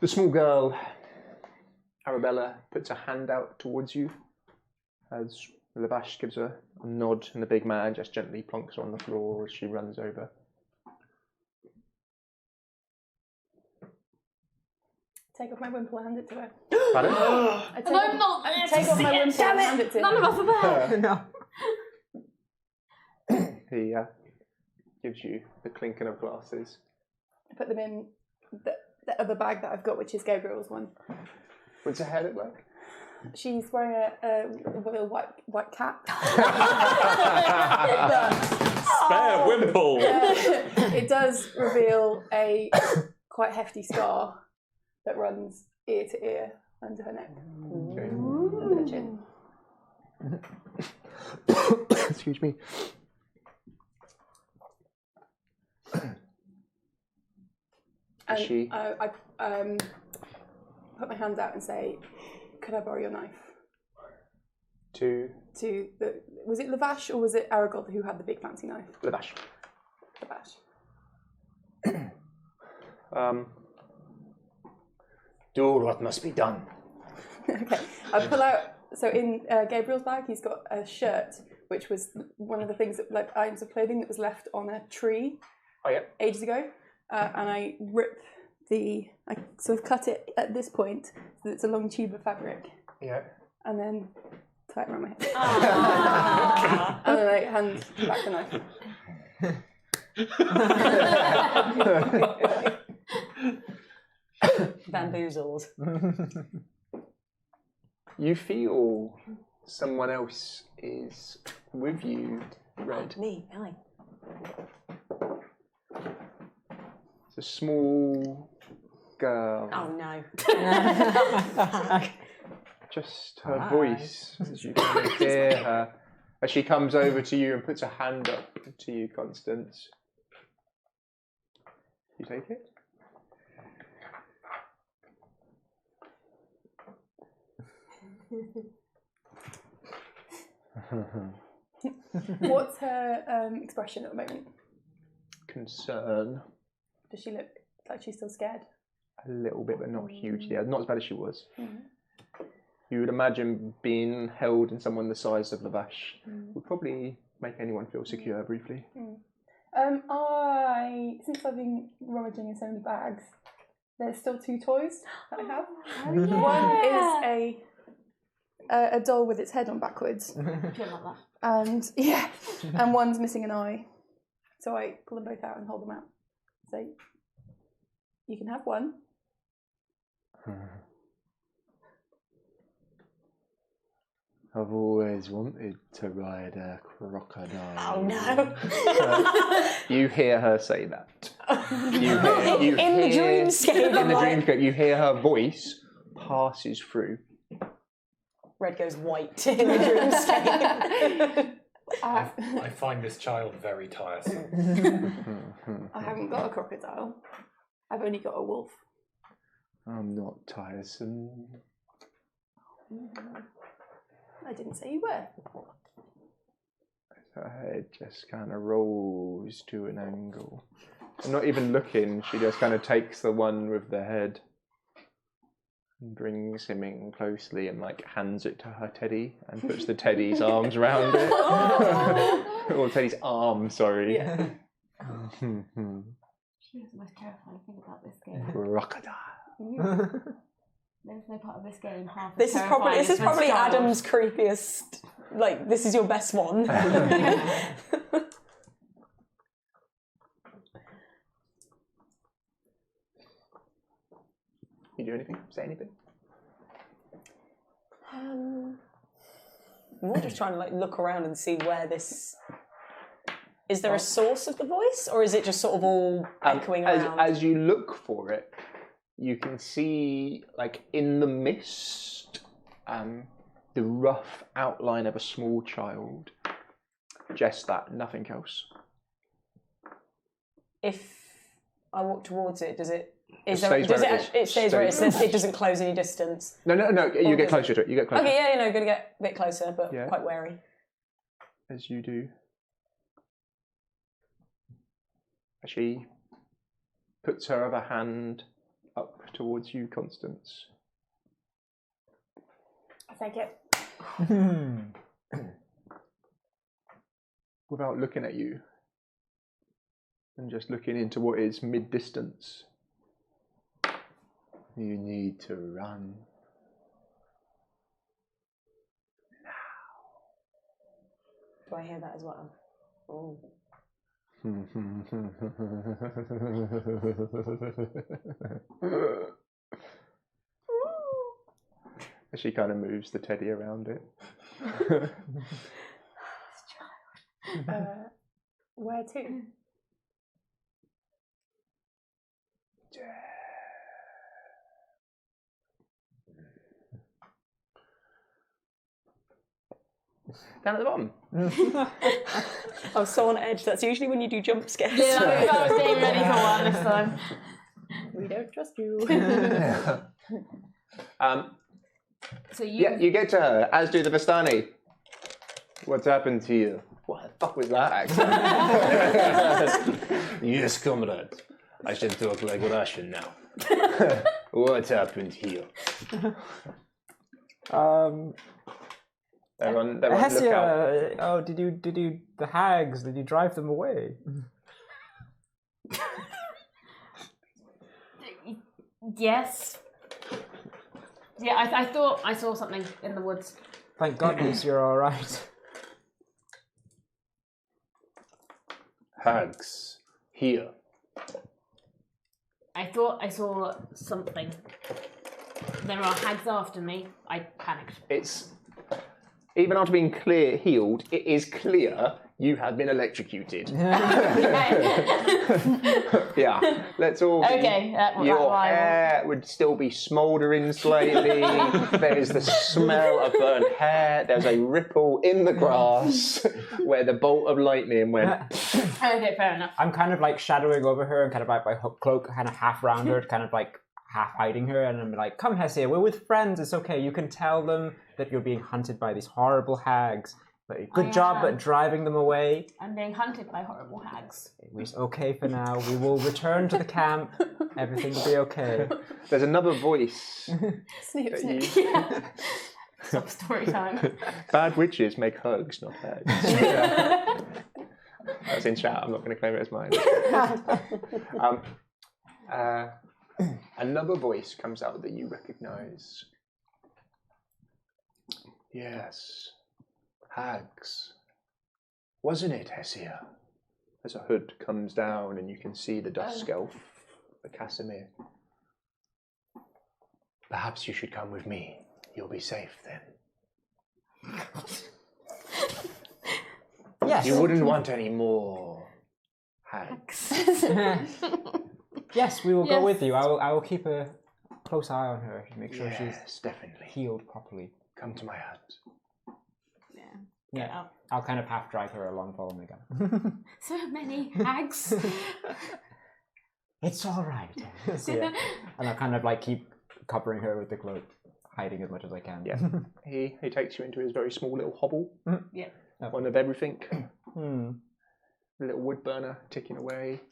The small girl, Arabella, puts a hand out towards you as Lavash gives her a nod, and the big man just gently plonks her on the floor as she runs over. Take off my wimple and hand it to her. Pardon? I take I'm not there to take off see my it. wimple Damn and it. hand it to None her. of us are there. No. He gives you the clinking of glasses. I put them in the other bag that I've got, which is Gabriel's one. What's her hair look like? She's wearing a royal white cap. Spare wimple. It does reveal a quite hefty scar that runs ear to ear under her neck, under her chin. Excuse me. And she? I put my hands out and say, "Could I borrow your knife?" To Was it Lavash or was it Aragog who had the big fancy knife? Lavash. Lavash. Do what must be done. Okay. I pull out. So in Gabriel's bag, he's got a shirt, which was one of the things that, like, items of clothing that was left on a tree Oh yeah. ages ago, and I rip I sort of cut it at this point so that it's a long tube of fabric, Yeah. and then tie it around my head, Aww. and then I hand back the knife. Bamboozled. You feel someone else is with you, Red. Me, hi. It's a small girl. Oh no. Just her voice, as you kind of hear her. As she comes over to you and puts a hand up to you, Constance. You take it? What's her expression at the moment? Concern. Does she look like she's still scared? A little bit, but not hugely. Not as bad as she was. Mm. You would imagine being held in someone the size of Lavash would probably make anyone feel secure briefly. Since I've been rummaging in so many bags, there's still 2 toys that I have. One is a doll with its head on backwards. And and one's missing an eye. So I pull them both out and hold them out. So you can have one. I've always wanted to ride a crocodile. Oh no. You hear her say that. You hear, in the dreamscape. In the dreamscape, you hear her voice passes through. Red goes white in the dreamscape. I find this child very tiresome. I haven't got a crocodile. I've only got a wolf. I'm not tiresome. I didn't say you were. Her head just kind of rolls to an angle. And not even looking, she just kind of takes the one with the head and brings him in closely and like hands it to her teddy and puts the teddy's arms around it. Or Teddy's arm, sorry. She is the most terrifying thing about this game. Crocodile. There's no part of this game half as This is probably terrifying as Adam's creepiest. Like, this is your best one. You do anything? Say anything? We're just trying to like look around and see where this. Is there a source of the voice, or is it just sort of all echoing around? As you look for it, you can see, like in the mist, the rough outline of a small child. Just that, nothing else. If I walk towards it, does it? It stays where it is. It stays where it Stays is. It doesn't close any distance. No. You get closer to it. You get closer. Okay, yeah, going to get a bit closer, but Yeah. quite wary. As you do. She puts her other hand up towards you, Constance. I take it. Without looking at you. And just looking into what is mid-distance. You need to run. Do I hear that as well? Oh. She kind of moves the teddy around it. Where to? Down at the bottom. I was so on edge. That's usually when you do jump scares. Yeah, I was getting ready for one this time. We don't trust you. So you get to her, as do the Vistani. What's happened to you? What the fuck was that accent? Yes, comrade. I shall talk like Russian now. What happened here? They're on lookout. Oh, did you the hags? Did you drive them away? Yes. Yeah, I thought I saw something in the woods. Thank goodness you're all right. Hags. Here. I thought I saw Something. There are hags after me. I panicked. It's even after being healed, it is clear you have been electrocuted. Yeah, let's all. Okay, Your hair would still be smouldering slightly. There's the smell of burnt hair. There's a ripple in the grass where the bolt of lightning went. Okay, fair enough. I'm kind of like shadowing over her and kind of like my cloak kind of half round her, kind of like half hiding her, and I'm like, "Come, Hessia, we're with friends. It's okay. You can tell them that you're being hunted by these horrible hags. But good job at driving them away. I'm being hunted by horrible hags. It's okay for now. We will return to the camp. Everything will be okay." There's another voice. Snip, snip. Stop story time. Bad witches make hugs, not hags. That's in chat. I'm not going to claim it as mine. Another voice comes out that you recognise. Yes. Hags. Wasn't it, Hessia? As a hood comes down and you can see the dusk elf, the Casimir. Perhaps you should come with me. You'll be safe then. Yes. You wouldn't want any more hags. Yes, we will go with you. I will keep a close eye on her to make sure she's definitely healed properly. Come to my hut. Yeah, I'll kind of half drag her along, following again. So many hags. It's all right. And I kind of like keep covering her with the cloak, hiding as much as I can. Yeah. He takes you into his very small little hovel. Yeah. One of everything. A little wood burner ticking away.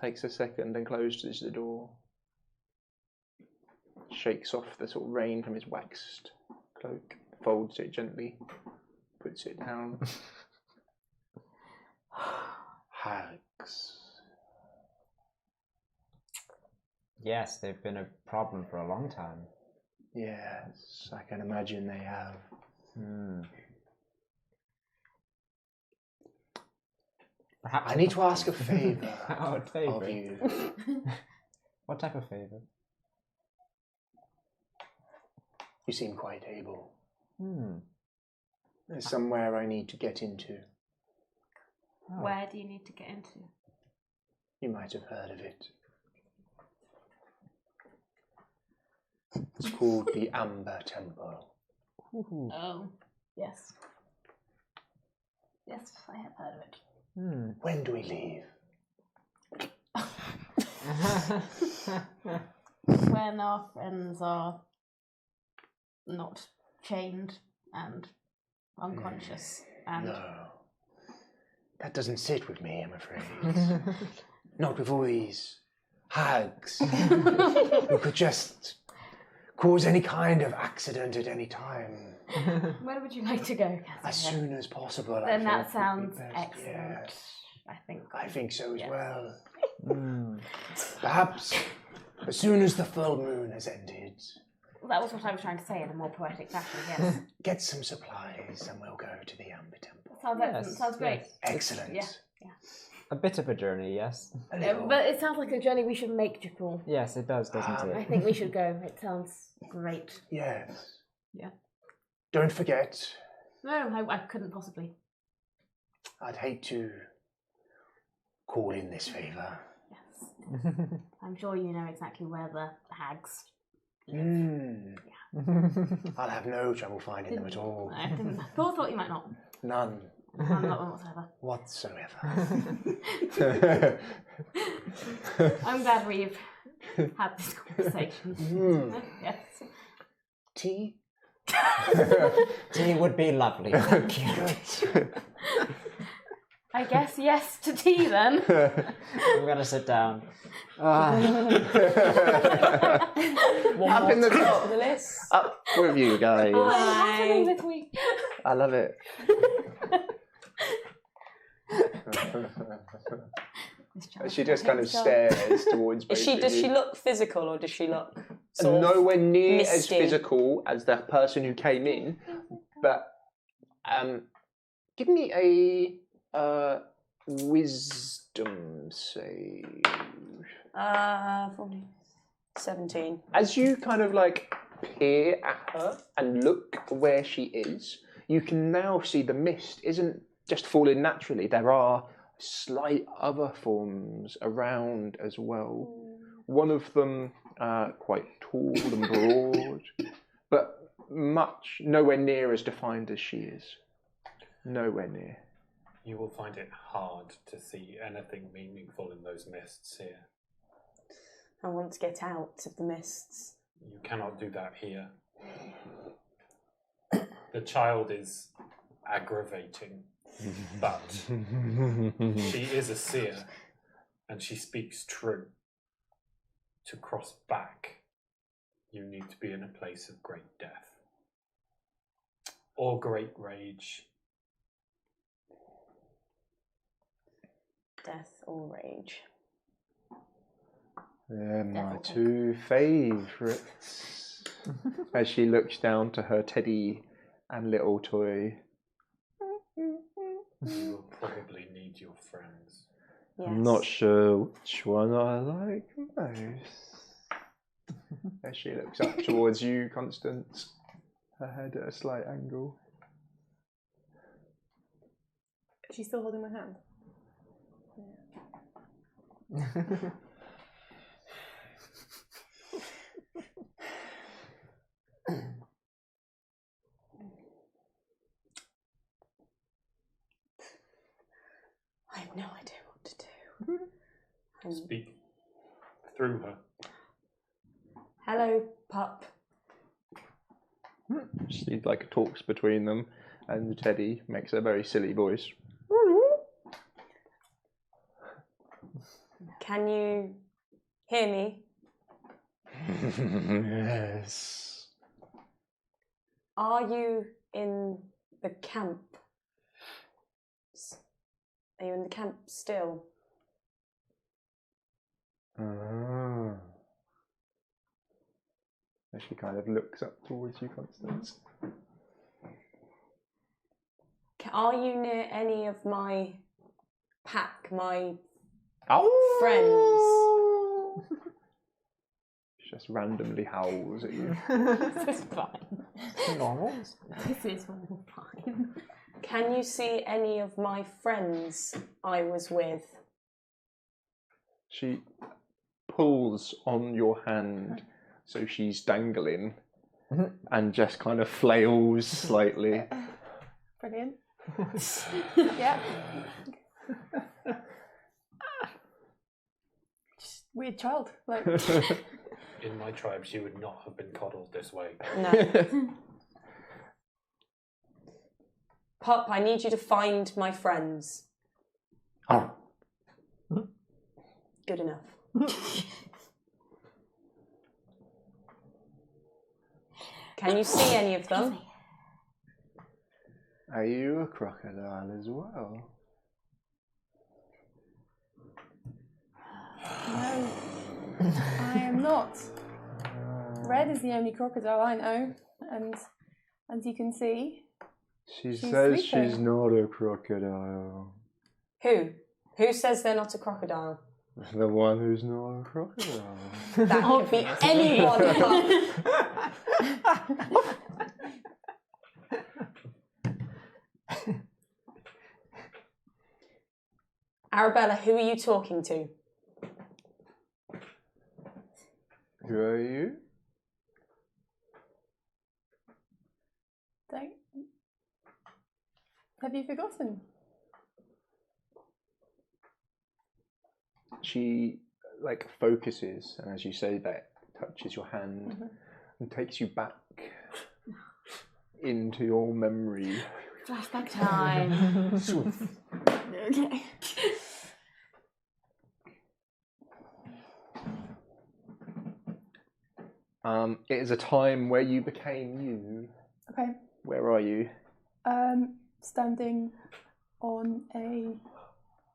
Takes a second and closes the door. Shakes off the sort of rain from his waxed cloak. Folds it gently. Puts it down. Hags. Yes, they've been a problem for a long time. Yes, I can imagine they have. Perhaps I need to ask a favour of you. What type of favour? You seem quite able. There's somewhere I need to get into. Where do you need to get into? You might have heard of it. It's called the Amber Temple. Oh, yes. Yes, I have heard of it. When do we leave? When our friends are not chained and unconscious and No. That doesn't sit with me, I'm afraid. Not with all these hags who could just cause any kind of accident at any time. Where would you like to go, Casimir? As soon as possible. Then I that think would be sounds best. excellent. Yes. I think so as well. Mm. Perhaps as soon as the full moon has ended. Well, that was what I was trying to say in a more poetic fashion, yes. Get some supplies and we'll go to the Amber Temple. Sounds excellent. Sounds great. Yes. Excellent. Yeah. A bit of a journey, yes. But it sounds like a journey we should make, Jakul. Yes, it does, doesn't it? I think we should go. It sounds great. Yes. Yeah. Don't forget, No, I couldn't possibly. I'd hate to call in this favour. Yes. I'm sure you know exactly where the hags live. Yeah. I'll have no trouble finding them at all. I thought you might not. None. I'm not one whatsoever. I'm glad we've had this conversation. Yes. Tea? Tea would be lovely. Thank you. I guess yes to tea then. I'm going to sit down. Up in the top of the list. Up with you guys. What's happening this week? I love it. She just kind of stares towards both of Does you. she look physical or does she look sort of Nowhere near as misty? physical as the person who came in, but give me a wisdom save. 17. As you kind of like peer at her and look where she is, you can now see the mist isn't just falling naturally. There are slight other forms around as well. One of them quite tall and broad, but nowhere near as defined as she is. Nowhere near. You will find it hard to see anything meaningful in those mists here. I want to get out of the mists. You cannot do that here. The child is aggravating, but she is a seer, and she speaks true. To cross back, you need to be in a place of great death. Or great rage. Death or rage. They're my two favourites. As she looks down to her teddy and little toy. You will probably need your friends. Yes. I'm not sure which one I like most. As she looks up towards you, Constance, her head at a slight angle. Is she still holding my hand? I have no idea what to do. Speak through her. Hello, pup. She talks between them, and Teddy makes a very silly voice. Can you hear me? Yes. Are you in the camp? Are you in the camp still? Ah. As she kind of looks up towards you, Constance. Are you near any of my pack, my friends? She just randomly howls at you. This is fine. Normal. This is all fine. Can you see any of my friends I was with? She pulls on your hand, so she's dangling, and just kind of flails slightly. Brilliant. Yeah. Just weird child. In my tribe, she would not have been coddled this way. No. Pup, I need you to find my friends. Oh. Good enough. Can you see any of them? Are you a crocodile as well? No, I am not. Red is the only crocodile I know, and as you can see, She she's says sleeping. she's not a crocodile. Who? Who says they're not a crocodile? The one who's not a crocodile. That could be anyone. Arabella, who are you talking to? Who are you? Don't. Have you forgotten? She focuses, and as you say that, touches your hand and takes you back into your memory. Flashback time. Okay. It is a time where you became you. Okay. Where are you? Standing on a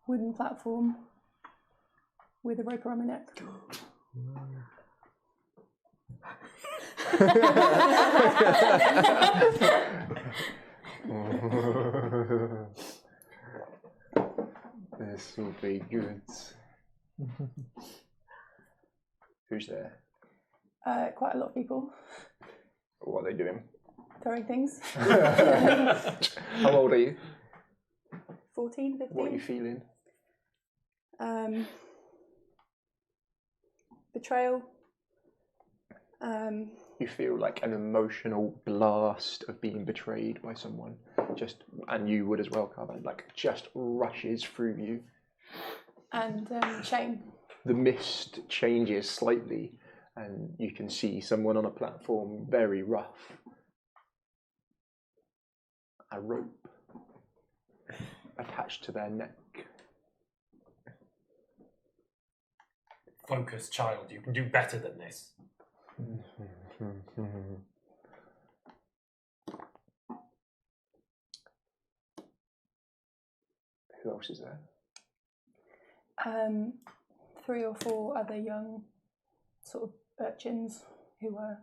wooden platform with a rope around my neck. This will be good. Who's there? Quite a lot of people. are they doing? Throwing things. How old are you? 14, 15. What are you feeling? Betrayal. You feel like an emotional blast of being betrayed by someone, and you would as well, Carver. Like just rushes through you. And shame. The mist changes slightly, and you can see someone on a platform, very rough. A rope attached to their neck. Focus, child. You can do better than this. Who else is there? 3 or 4 other young sort of urchins who were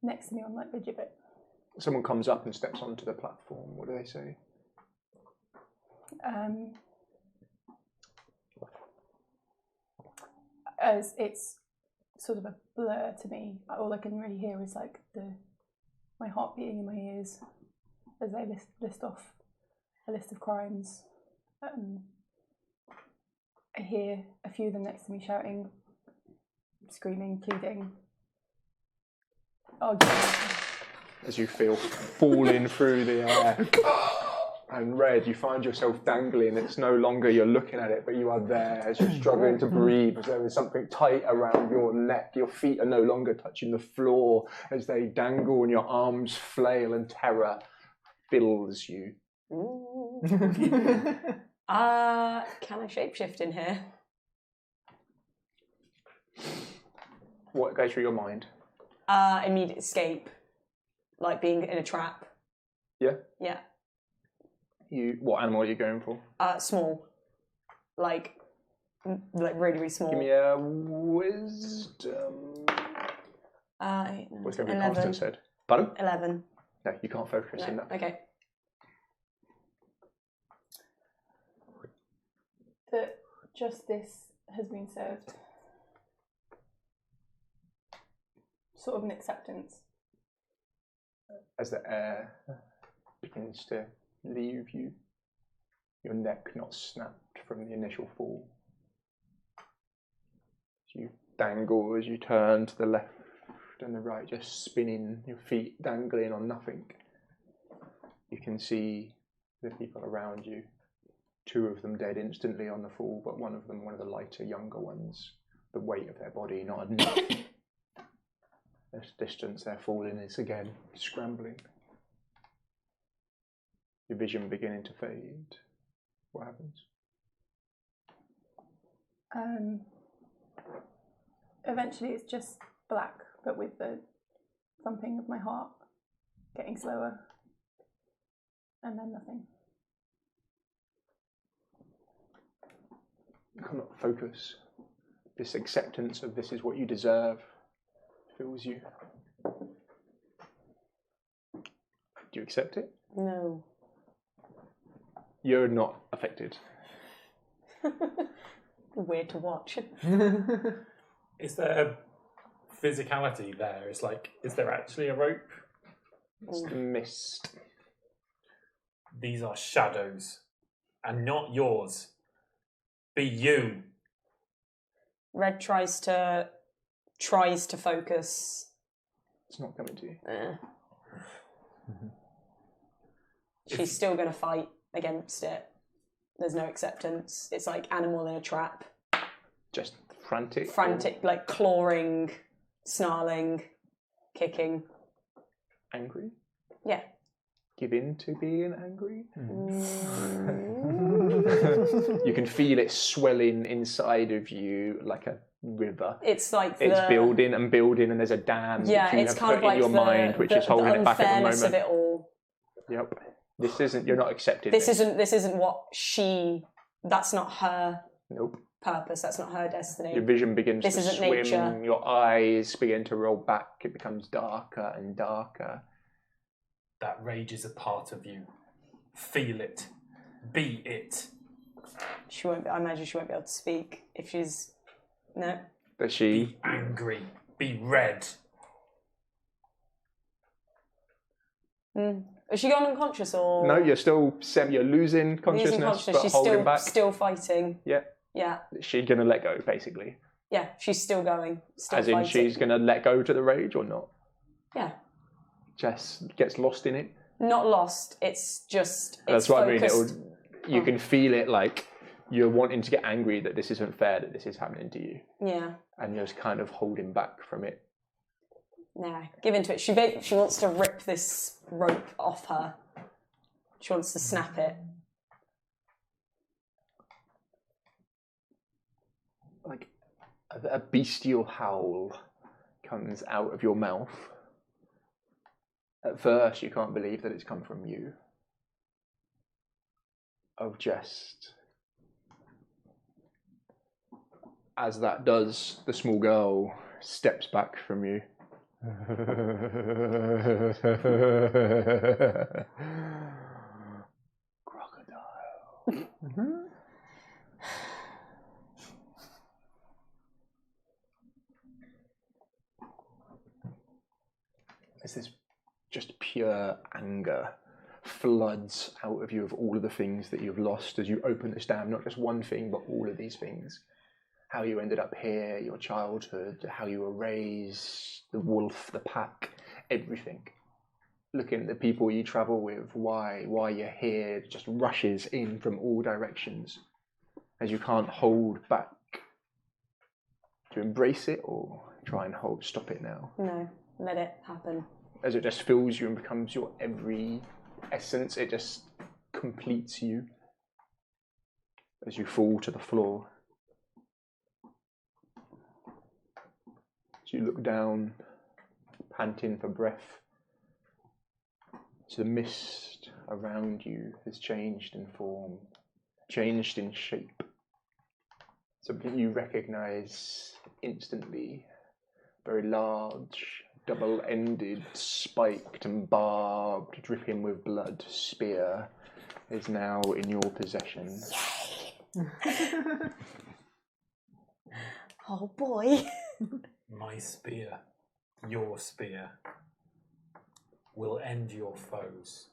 next to me on like the gibbet. Someone comes up and steps onto the platform. What do they say? As it's sort of a blur to me, all I can really hear is like my heart beating in my ears as they list off a list of crimes. I hear a few of them next to me shouting, screaming, pleading, arguing. As you feel falling through the air. And Red, you find yourself dangling. It's no longer you're looking at it, but you are there as you're struggling to breathe, as there is something tight around your neck. Your feet are no longer touching the floor as they dangle and your arms flail and terror fills you. Can I shapeshift in here? What goes through your mind? Immediate escape. Like being in a trap. Yeah? Yeah. What animal are you going for? Small. Like really, really small. Give me a wisdom. What's going to be 11. constant said? Pardon? 11. No, you can't focus in that. Okay. That justice has been served. Sort of an acceptance. As the air begins to leave you, your neck not snapped from the initial fall. As you dangle, as you turn to the left and the right, just spinning, your feet dangling on nothing. You can see the people around you, 2 of them dead instantly on the fall, but one of them, one of the lighter, younger ones, the weight of their body not enough. This distance they're falling is again scrambling. Your vision beginning to fade. What happens? Eventually it's just black, but with the thumping of my heart getting slower. And then nothing. You cannot focus. This acceptance of this is what you deserve fills you. Do you accept it? No. You're not affected. Weird to watch. Is there physicality there? Is there actually a rope? It's the mist. These are shadows, and not yours. Be you. Red tries to focus. It's not coming to you. She's still going to fight against it. There's no acceptance. It's like animal in a trap. Just frantic? Frantic, like clawing, snarling, kicking. Angry? Yeah. Give in to being angry? You can feel it swelling inside of you like a river. It's like it's building and building, and there's a dam yeah, that you it's have kind put of like in your mind, which is holding it back at the unfairness moment. Of it all. Yep. This isn't. You're not accepting. This isn't what she. That's not her. Nope. Purpose. That's not her destiny. Your vision begins this to isn't swim. Nature. Your eyes begin to roll back. It becomes darker and darker. That rage is a part of you. Feel it. Be it. She won't. I imagine she won't be able to speak if she's. No. Does she? Be angry. Be red. Is she gone unconscious or? No, you're still you're losing consciousness, Losing consciousness. but She's holding back. still fighting. Yeah. Yeah. She's gonna let go, basically. Yeah, she's still going. Still As in, fighting. she's gonna let go to the rage or not? Yeah. Jess gets lost in it. Not lost. It's just. That's what I mean. You Oh. can feel it like you're wanting to get angry that this isn't fair, that this is happening to you. Yeah. And you're just kind of holding back from it. Nah, give into it. She wants to rip this rope off her. She wants to snap it. Like a bestial howl comes out of your mouth. At first, you can't believe that it's come from you. Of just as that does, the small girl steps back from you. Crocodile. There's this just pure anger floods out of you of all of the things that you've lost as you open this dam, not just one thing, but all of these things. How you ended up here, your childhood, how you were raised, the wolf, the pack, everything. Looking at the people you travel with, why you're here, just rushes in from all directions as you can't hold back. To embrace it or try and stop it now? No, let it happen. As it just fills you and becomes your every essence, it just completes you as you fall to the floor. As you look down, panting for breath, so the mist around you has changed in form, changed in shape. Something you recognize instantly, very large, double-ended, spiked and barbed, dripping with blood spear is now in your possession. Oh boy. My spear, your spear, will end your foes.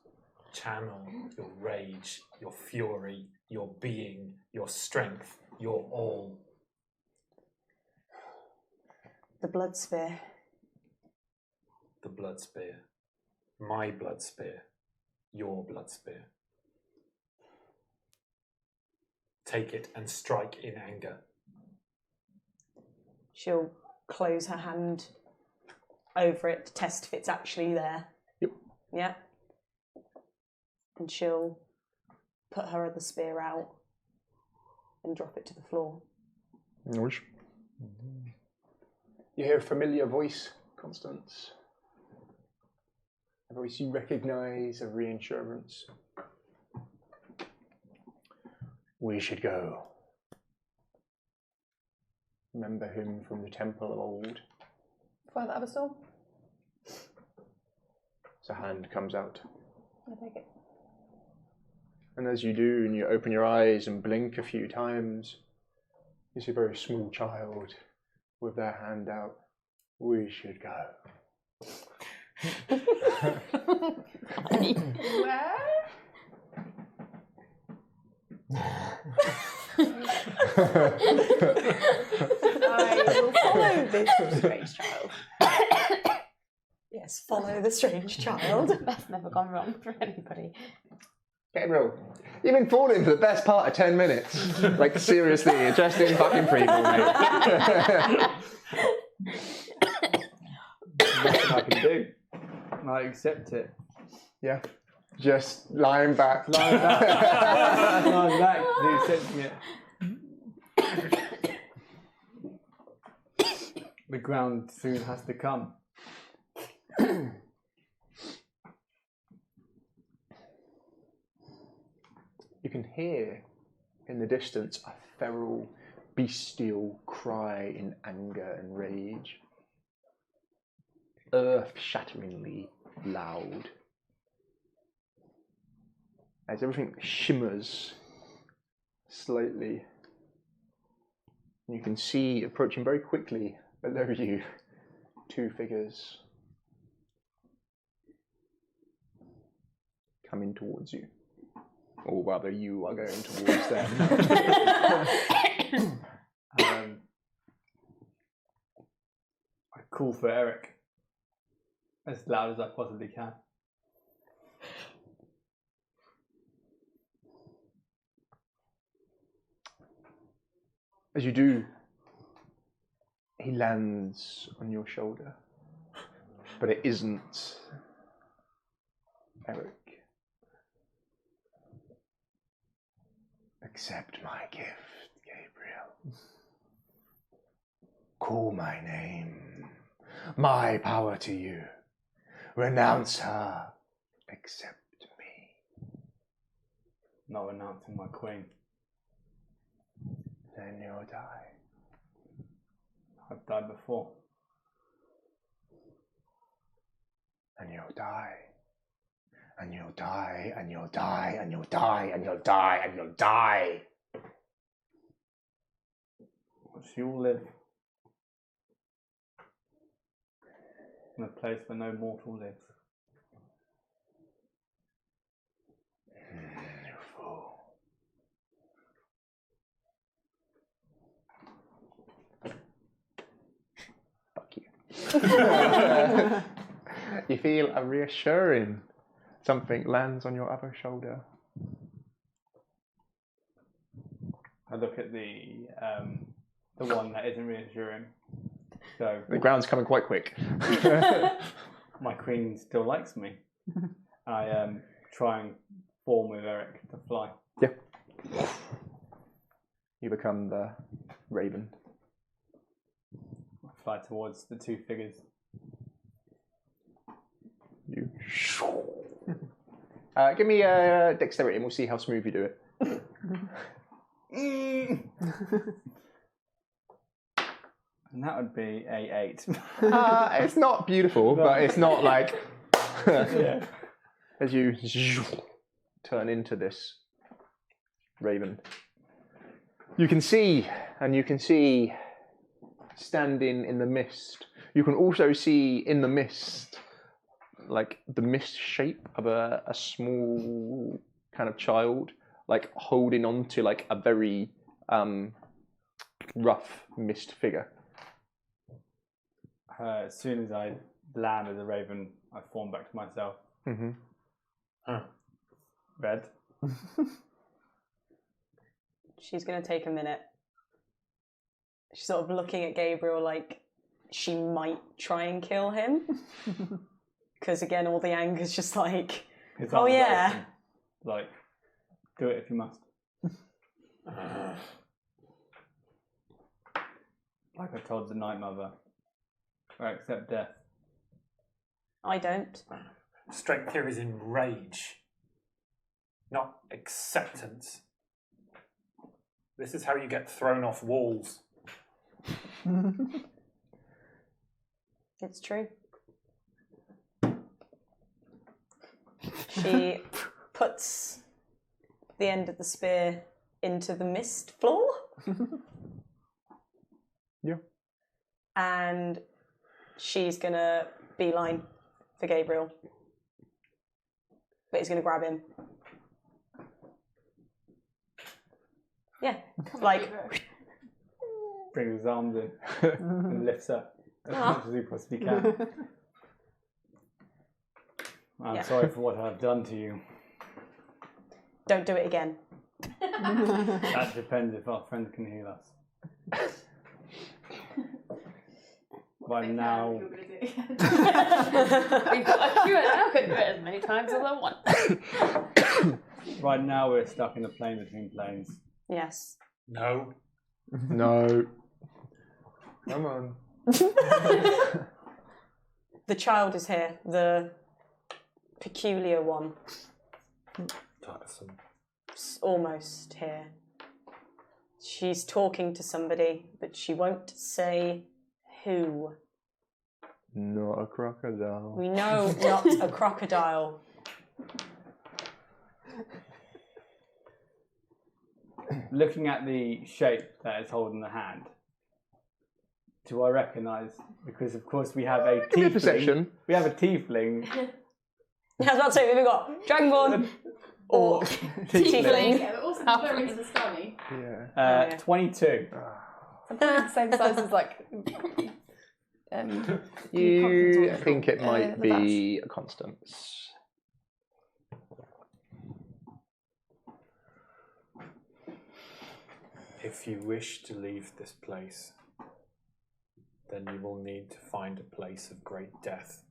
Channel your rage, your fury, your being, your strength, your all. The blood spear. The blood spear. My blood spear. Your blood spear. Take it and strike in anger. She'll close her hand over it to test if it's actually there. Yep. Yeah. And she'll put her other spear out and drop it to the floor. You hear a familiar voice, Constance. A voice you recognise, a reassurance. We should go. Remember him from the temple of old. Find the other stall. So a hand comes out. I'll take it. And as you do, and you open your eyes and blink a few times, you see a very small child with their hand out. We should go. Where? I will follow this strange child. Yes, follow the strange child. That's never gone wrong for anybody. Gabriel, you've been falling for the best part of 10 minutes. Like, seriously, you're just in fucking prequel, mate. Nothing I can do. I accept it. Yeah. Just lying back. Lying back. Lying back, accepting it. The ground soon has to come. You can hear in the distance a feral, bestial cry in anger and rage. Earth-shatteringly loud. As everything shimmers slightly. You can see approaching very quickly below you 2 figures coming towards you. Or rather, you are going towards them. I call for Eric as loud as I possibly can. As you do, he lands on your shoulder. But it isn't Eric. Accept my gift, Gabriel. Call my name, my power to you. Renounce her. Accept me. Not renouncing my queen. Then you'll die. I've died before. And you'll die. And you'll die, and you'll die, and you'll die, and you'll die, and you'll die. She will live in a place where no mortal lives. You fool. Fuck you. You feel a reassuring something lands on your other shoulder. I look at the one that isn't reassuring. So The ground's coming quite quick. my queen still likes me. I try and form with Eric to fly. Yeah. You become the raven. I fly towards the 2 figures. You. Give me a dexterity and we'll see how smooth you do it. And that would be a 8. It's not beautiful, but it's not like... Yeah. As you turn into this raven. You can see standing in the mist. You can also see in the mist, like the mist shape of a small kind of child, like holding on to like a very rough mist figure. As soon as I land as a raven, I form back to myself. Mm-hmm. Red. She's going to take a minute. She's sort of looking at Gabriel like she might try and kill him. Because again, all the anger's just like, His oh arms yeah. open. Like, do it if you must. Like I told the Night Mother, I accept death. I don't. Strength here is in rage, not acceptance. This is how you get thrown off walls. It's true. She puts the end of the spear into the mist floor. Yeah. And she's going to beeline for Gabriel. But he's going to grab him. Yeah, like... Brings his arms in and lifts up as much as he possibly can. I'm sorry for what I've done to you. Don't do it again. That depends if our friend can heal us. Right now... We've got a cure now, could do it as many times as I want. Right now we're stuck in a plane between planes. Yes. No. No. Come on. The child is here. The peculiar one. Tiresome. Almost here. She's talking to somebody, but she won't say who. Not a crocodile. We know not a crocodile. Looking at the shape that it's holding the hand, Do I recognise? Because of course we have a Give me a tiefling. perception. We have a tiefling. Yeah, I was about to say, we've got Dragonborn or Tiefling. Yeah, but also the very the Stani. Yeah. 22. The same size as like. You think it might the be a Constance. If you wish to leave this place, then you will need to find a place of great death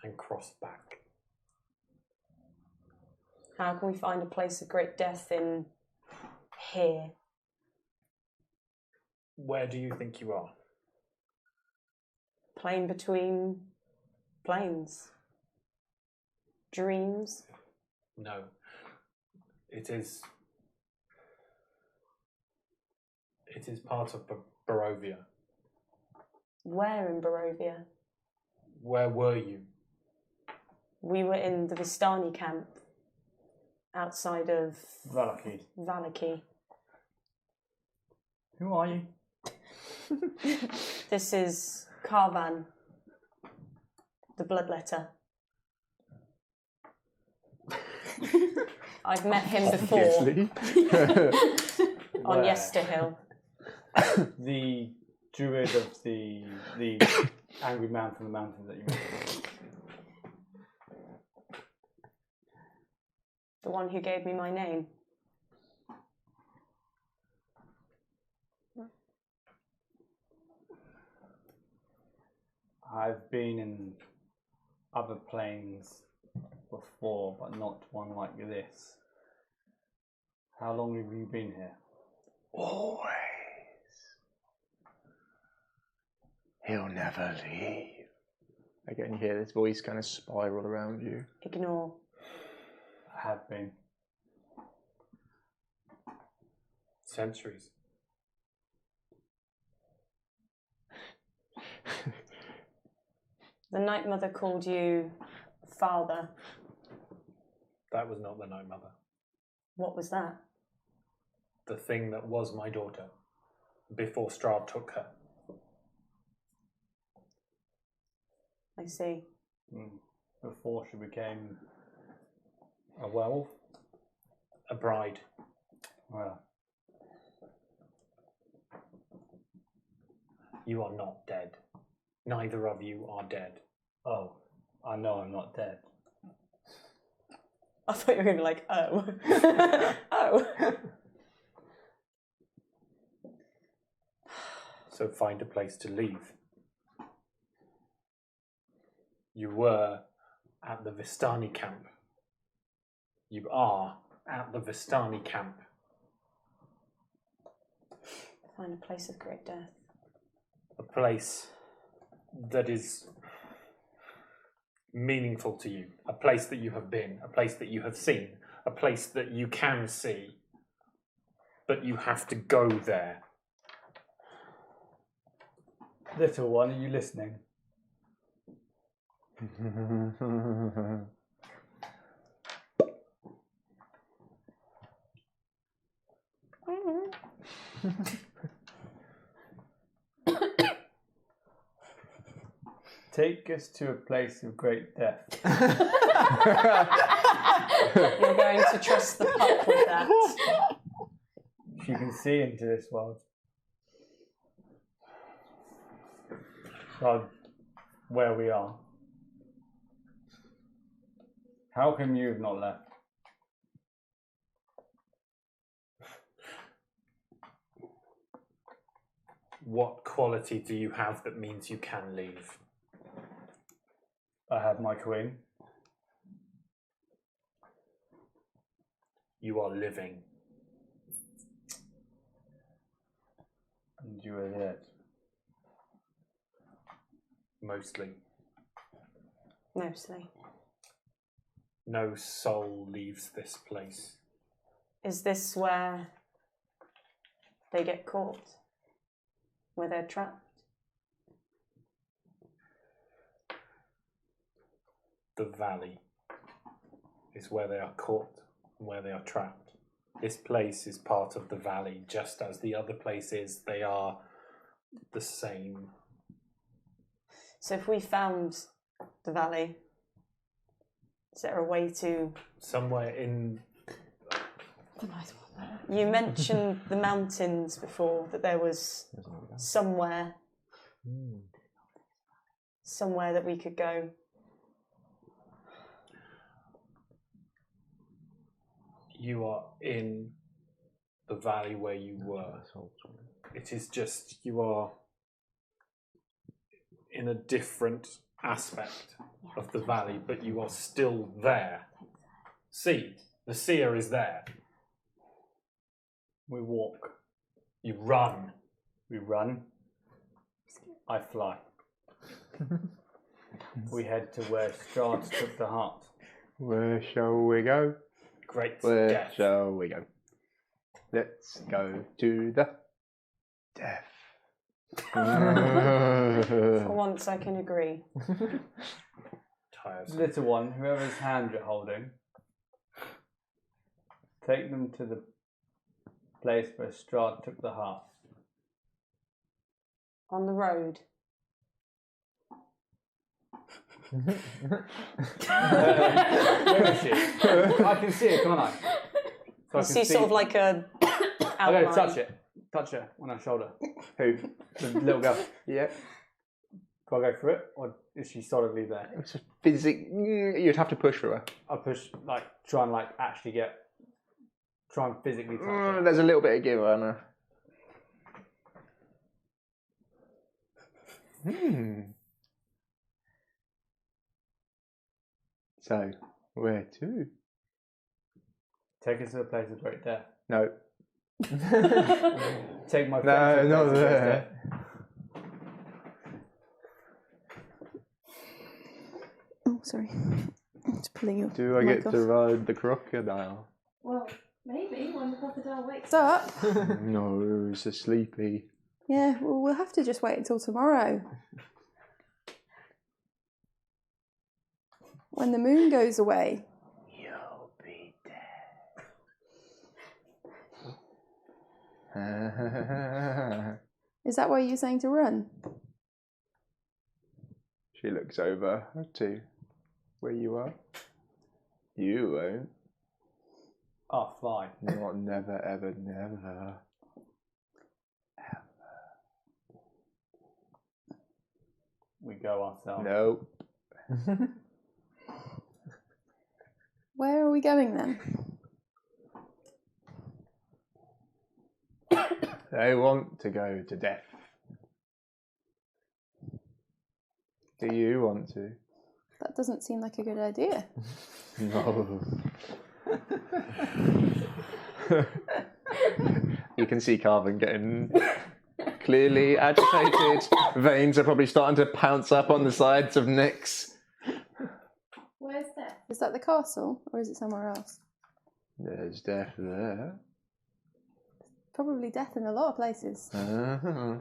and cross back. How can we find a place of great death in here? Where do you think you are? Plane between planes. Dreams. No. It is part of Barovia. Where in Barovia? Where were you? We were in the Vistani camp outside of Valaki. Who are you? This is Karvan, the bloodletter. I've met him before on Where? Yesterhill. The druid of the angry man from the mountain that you mentioned. The one who gave me my name. I've been in other planes before, but not one like this. How long have you been here? Always. He'll never leave. Again, you hear this voice kind of spiral around you. Ignore. I have been. Centuries. The Night Mother called you father. That was not the Night Mother. What was that? The thing that was my daughter before Strahd took her. I see. Before she became a werewolf? A bride. Well, You are not dead. Neither of you are dead. oh, I know I'm not dead. I thought you were going to be like, oh. Oh. So find a place to leave. You were at the Vistani camp. You are at the Vistani camp. Find a place of great death. A place that is meaningful to you. A place that you have been. A place that you have seen. A place that you can see. But you have to go there. Little one, are you listening? Take us to a place of great death. You're going to trust the pup with that. She can see into this world. God, where we are. How come you've not left? What quality do you have that means you can leave? I have my queen. You are living. And you are dead. Mostly. Mostly. No soul leaves this place. Is this where they get caught? Where they're trapped? The valley is where they are caught and where they are trapped. This place is part of the valley, just as the other place is. They are the same. So if we found the valley, is there a way to... Somewhere in... You mentioned the mountains before, that there was somewhere that we could go. You are in the valley where you were. It is just you are in a different aspect of the valley, but you are still there. See, the seer is there. We walk. You run. We run. I fly. We head to where Strahd took the heart. Where shall we go? Great Where death. shall we go? Let's go to the death. For once, I can agree. Tiresome. Little one, whoever's hand you're holding, take them to the place where Strahd took the heart. On the road. Where is she? I can see it, can't I? So You see sort of like a I'm going to outline. touch it. Touch her on her shoulder. Who? The little girl. Yeah. Do I go for it, or is she solidly there? It's a you'd have to push through her. I push, like, try and actually try and physically touch her. There's a little bit of give on her. So, where to? Take us to the place of great death. No. Take my friend to No, the place not of great there. death. Oh, sorry. I'm just pulling your Do I mic get off. to ride the crocodile? Well, maybe when the crocodile wakes up. No, it's a sleepy. Yeah, well, we'll have to just wait until tomorrow. When the moon goes away. You'll be dead. Is that why you're saying to run? She looks over to where you are. You won't. Oh, fly. Not never, ever, never. We go ourselves. Nope. Where are we going then? They want to go to death. Do you want to? That doesn't seem like a good idea. No. You can see Carvin getting clearly agitated. Veins are probably starting to pounce up on the sides of necks. Where's that? Is that the castle, or is it somewhere else? There's death there. Probably death in a lot of places. Uh-huh.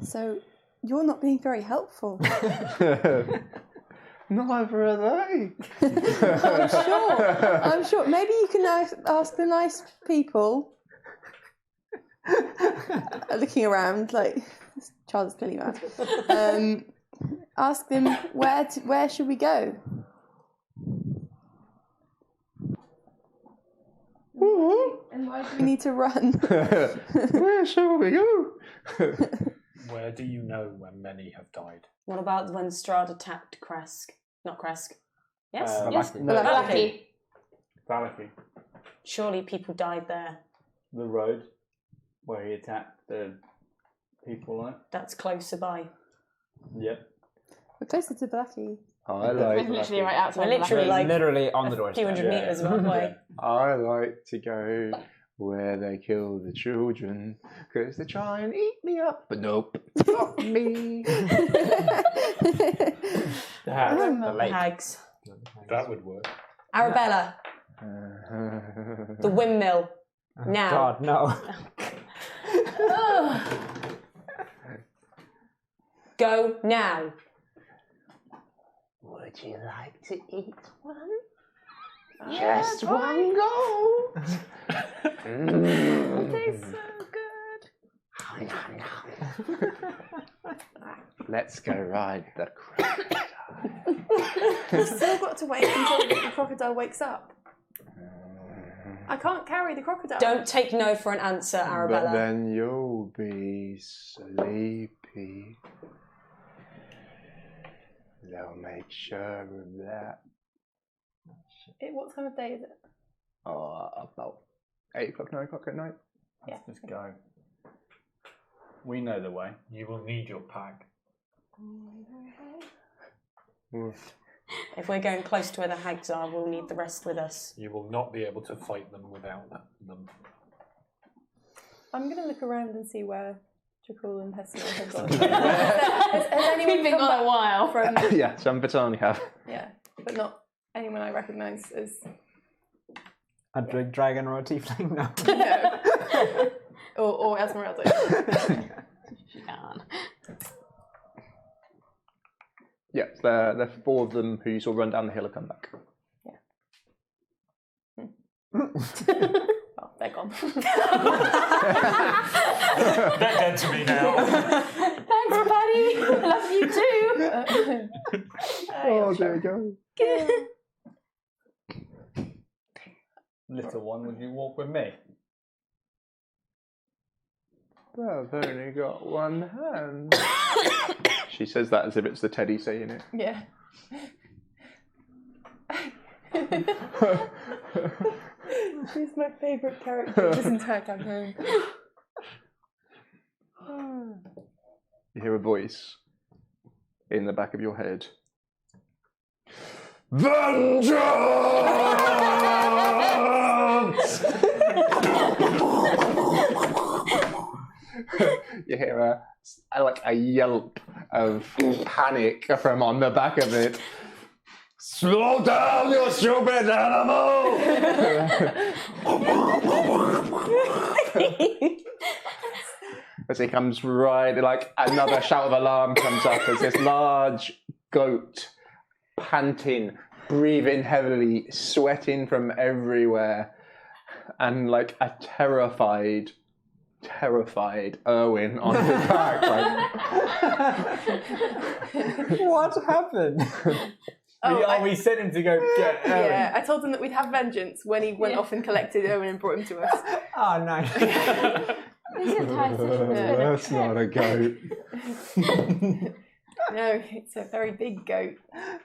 So you're not being very helpful. Neither are they. I'm sure. Maybe you can ask the nice people. Looking around, like this child is clearly mad. Ask them where should we go? And why do we need to run? Where shall we go? Where do you know when many have died? What about when Strahd attacked Kresk? Not Kresk. Yes? Yes, Valaki. Valaki. Surely people died there. The road where he attacked the people on it. That's closer by. Yep. We're closer to Blacky. I like literally right outside. We're literally like literally on the a doorstep. few hundred meters away. I like to go where they kill the children because they try and eat me up, but nope, not me. The hags. That would work. Arabella. The windmill. Now. God, no. Go now. Would you like to eat one? Just one go. It tastes so good. Let's go ride the crocodile. We've still got to wait until the crocodile wakes up. I can't carry the crocodile. Don't take no for an answer, Arabella. But then you'll be sleepy. They'll make sure of that. What time of day is it? About 8 o'clock, 9 o'clock at night. Let's just go. We know the way. You will need your pack. If we're going close to where the hags are, we'll need the rest with us. You will not be able to fight them without them. I'm going to look around and see where Jakul and Hestia have gone. Has anyone Been gone a while. From, Yeah, some Batani have. yeah, but not anyone I recognise as... A big dragon or a tiefling? No. or Esmeralda. Yeah, the 4 of them who you saw run down the hill have come back. Oh, they're gone. They're dead to me now. Thanks, buddy. I love you too. Oh, there we go. Little one, would you walk with me? Well, I've only got one hand. She says that as if it's the Teddy saying it. Yeah. She's my favourite character in this entire campaign. You hear a voice in the back of your head. Vengeance! You hear a yelp of panic from on the back of it. Slow down, you stupid animal! As he comes right, like another shout of alarm comes up as this large goat, panting, breathing heavily, sweating from everywhere, and like a terrified Erwin on his back. What happened? We sent him to go get Erwin. Yeah, I told him that we'd have vengeance when he went off and collected Owen and brought him to us. Oh, nice. That's not a goat. No, it's a very big goat.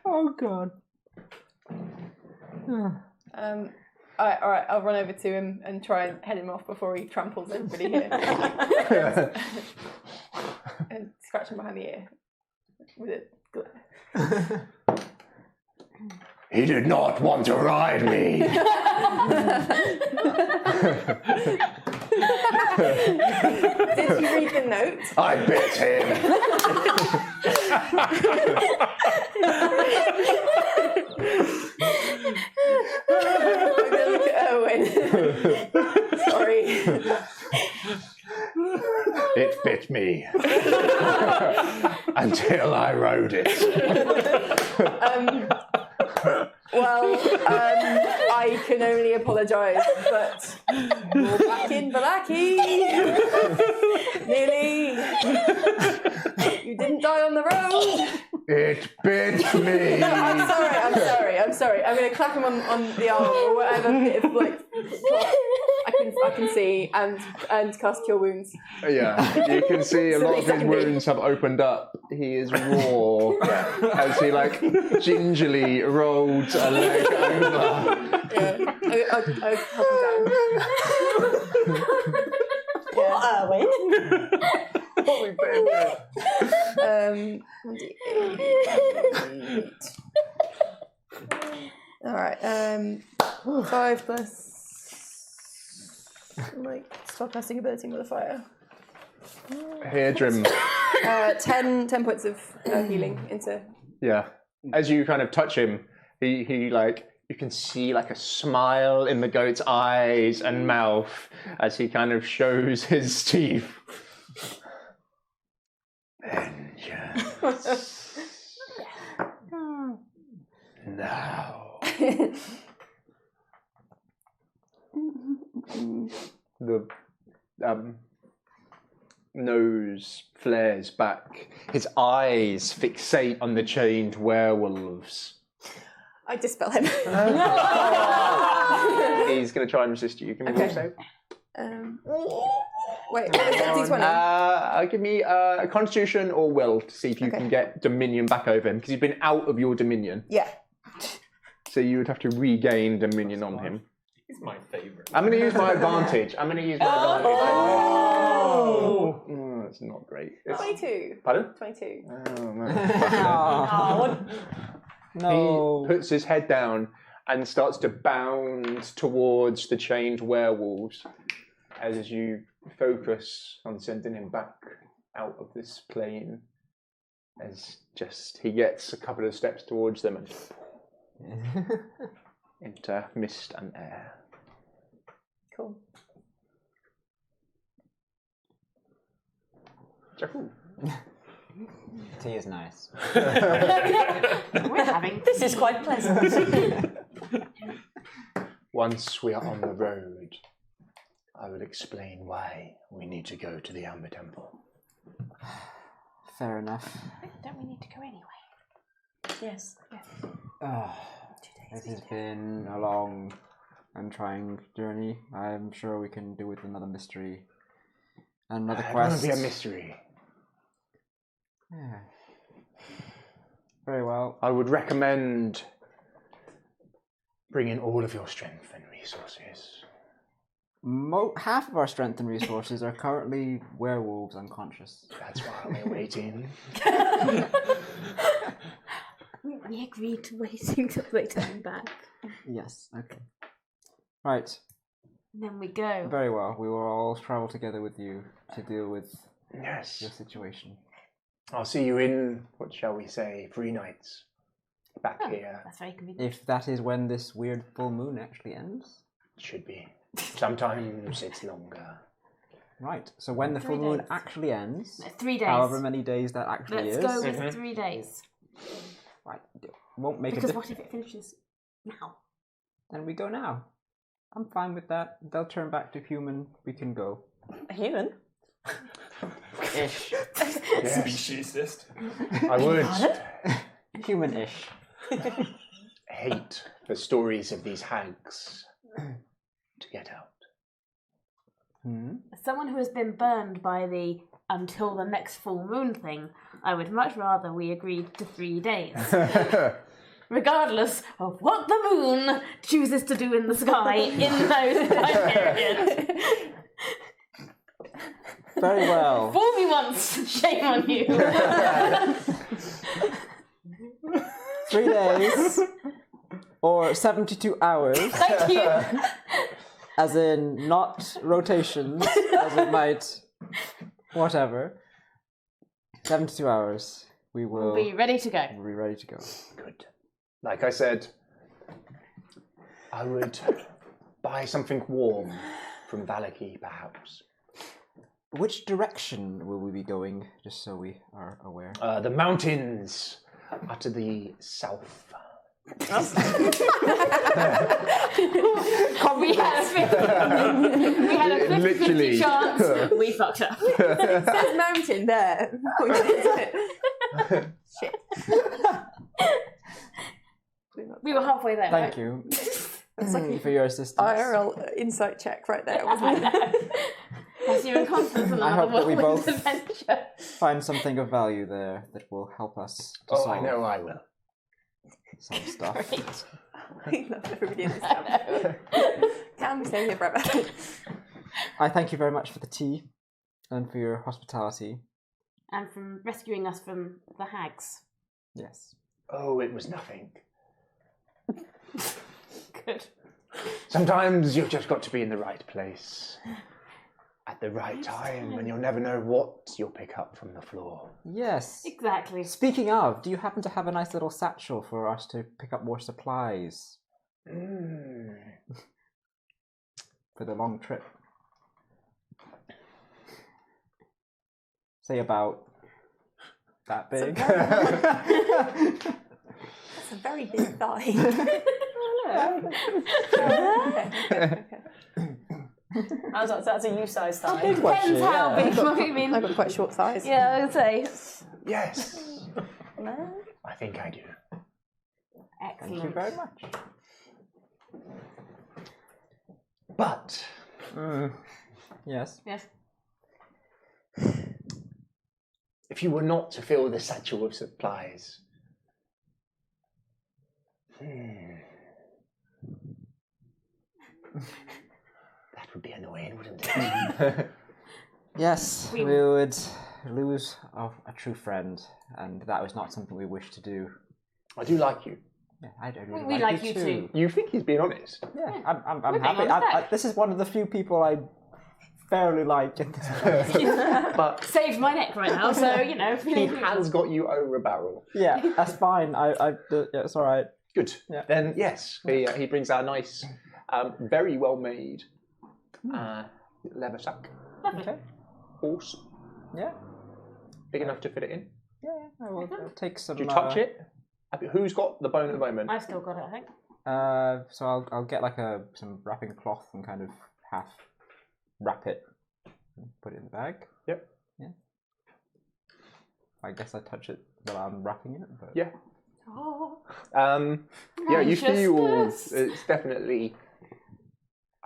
Oh, God. All right, I'll run over to him and try and head him off before he tramples everybody here. And scratch him behind the ear with it. He did not want to ride me. Did you read the note? I bit him. I'm gonna look at Owen. Sorry. It bit me until I rode it. I can only apologise, but you're back in Balaki. Nearly. You didn't die on the road. It bit me. No, I'm sorry. I'm going to clap him on the arm or whatever bit of like I can see and cast Cure Wounds. Yeah, you can see a lot of his wounds have opened up. He is raw as he like gingerly rolled a leg over. Yeah, I'll help him down. What, Erwin? What we put him through? Alright, 5 plus like spellcasting ability modifier. Here, Drim. 10 points of healing into. Yeah. As you kind of touch him, he like you can see like a smile in the goat's eyes and mouth as he kind of shows his teeth. Vengeance. Now. The nose flares back. His eyes fixate on the chained werewolves. I dispel him. He's going to try and resist you. Give me a roll save. Wait, what is it? D20? Give me a constitution or will to see if you can get dominion back over him, because he's been out of your dominion. Yeah. So you would have to regain dominion on him. He's my favourite. I'm going to use my advantage. Oh, that's not great. 22. Pardon? 22. Oh, no. No. He puts his head down and starts to bound towards the chained werewolves as you focus on sending him back out of this plane. As just he gets a couple of steps towards them and into mist and air. Cool. Jackal. Tea is nice. We're having This is quite pleasant. Once we are on the road, I will explain why we need to go to the Amber Temple. Fair enough. Don't we need to go anyway? Yes. This has been a long and trying journey. I'm sure we can do with another mystery. Another It quest. won't be a mystery. Yeah. Very well. I would recommend bringing all of your strength and resources. Half of our strength and resources are currently werewolves unconscious. That's why we're waiting. We agreed to waiting till they turn back. Yes, okay. Right. And then we go. Very well. We will all travel together with you to deal with Yes. your situation. I'll see you in, what shall we say, 3 nights. Back here. That's very convenient. If that is when this weird full moon actually ends. Should be. Sometimes it's longer. Right. So when the 3 full moon days. actually ends, 3 days. however many days that actually Let's is. go with 3 days. Right. Won't make Because a what if it finishes now? Then we go now. I'm fine with that. They'll turn back to human. We can go. A human? Ish. Speciesist. I would Human-ish. hate the stories of these hags to get out. As someone who has been burned by the until the next full moon thing, I would much rather we agreed to 3 days. Regardless of what the moon chooses to do in the sky in those time periods. Very well. Fool me once, shame on you. 3 days. Or 72 hours. Thank you. As in, not rotations. As in, might. Whatever. 72 hours. We will We'll be ready to go. We'll be ready to go. Good. Like I said, I would buy something warm from Valaki, perhaps. Which direction will we be going, just so we are aware? The mountains are to the south. We had a 50-50 Literally. chance. We fucked up. It says mountain there. Shit. We were halfway there. Thank you. Thank you for your assistance. IRL insight check right there, wasn't it? As you're in confidence in I another hope that we whirlwind both adventure. find something of value there that will help us to Oh, solve I know I will. some stuff. I love everybody in this town. Can we stay here forever? I thank you very much for the tea and for your hospitality. And from rescuing us from the hags. Yes. Oh, it was nothing. Good. Sometimes you've just got to be in the right place at the right time, and you'll never know what you'll pick up from the floor. Yes. Exactly. Speaking of, do you happen to have a nice little satchel for us to pick up more supplies for the long trip? Say about that big. That's a very big thigh. That's a you-sized thigh. Depends how big. I mean, I've got quite short thighs. yeah, I would say. Yes, No? I think I do. Excellent. Thank you very much. But Yes. Yes. if you were not to fill the satchel of supplies, that would be annoying, wouldn't it? Yes, we would lose a true friend, and that was not something we wished to do. I do like you. Yeah, I don't really We like you too. You think he's being honest? Yeah, I'm being happy. honest This is one of the few people I fairly like in this place. But Saved my neck right now, so you know. he has got you over a barrel. Yeah, that's fine. Yeah, it's all right. Good. Yeah. Then yes, he brings out a nice, very well made leather sack. Okay. Horse. Yeah. Big enough to fit it in. Yeah, I will take some. Do you touch it? Who's got the bone at the moment? I've still got it, I think. So I'll get like some wrapping cloth and kind of half wrap it, and put it in the bag. Yep. Yeah. I guess I touch it while I'm wrapping it. But... Yeah. Oh. Yeah, you feel Righteousness. it's definitely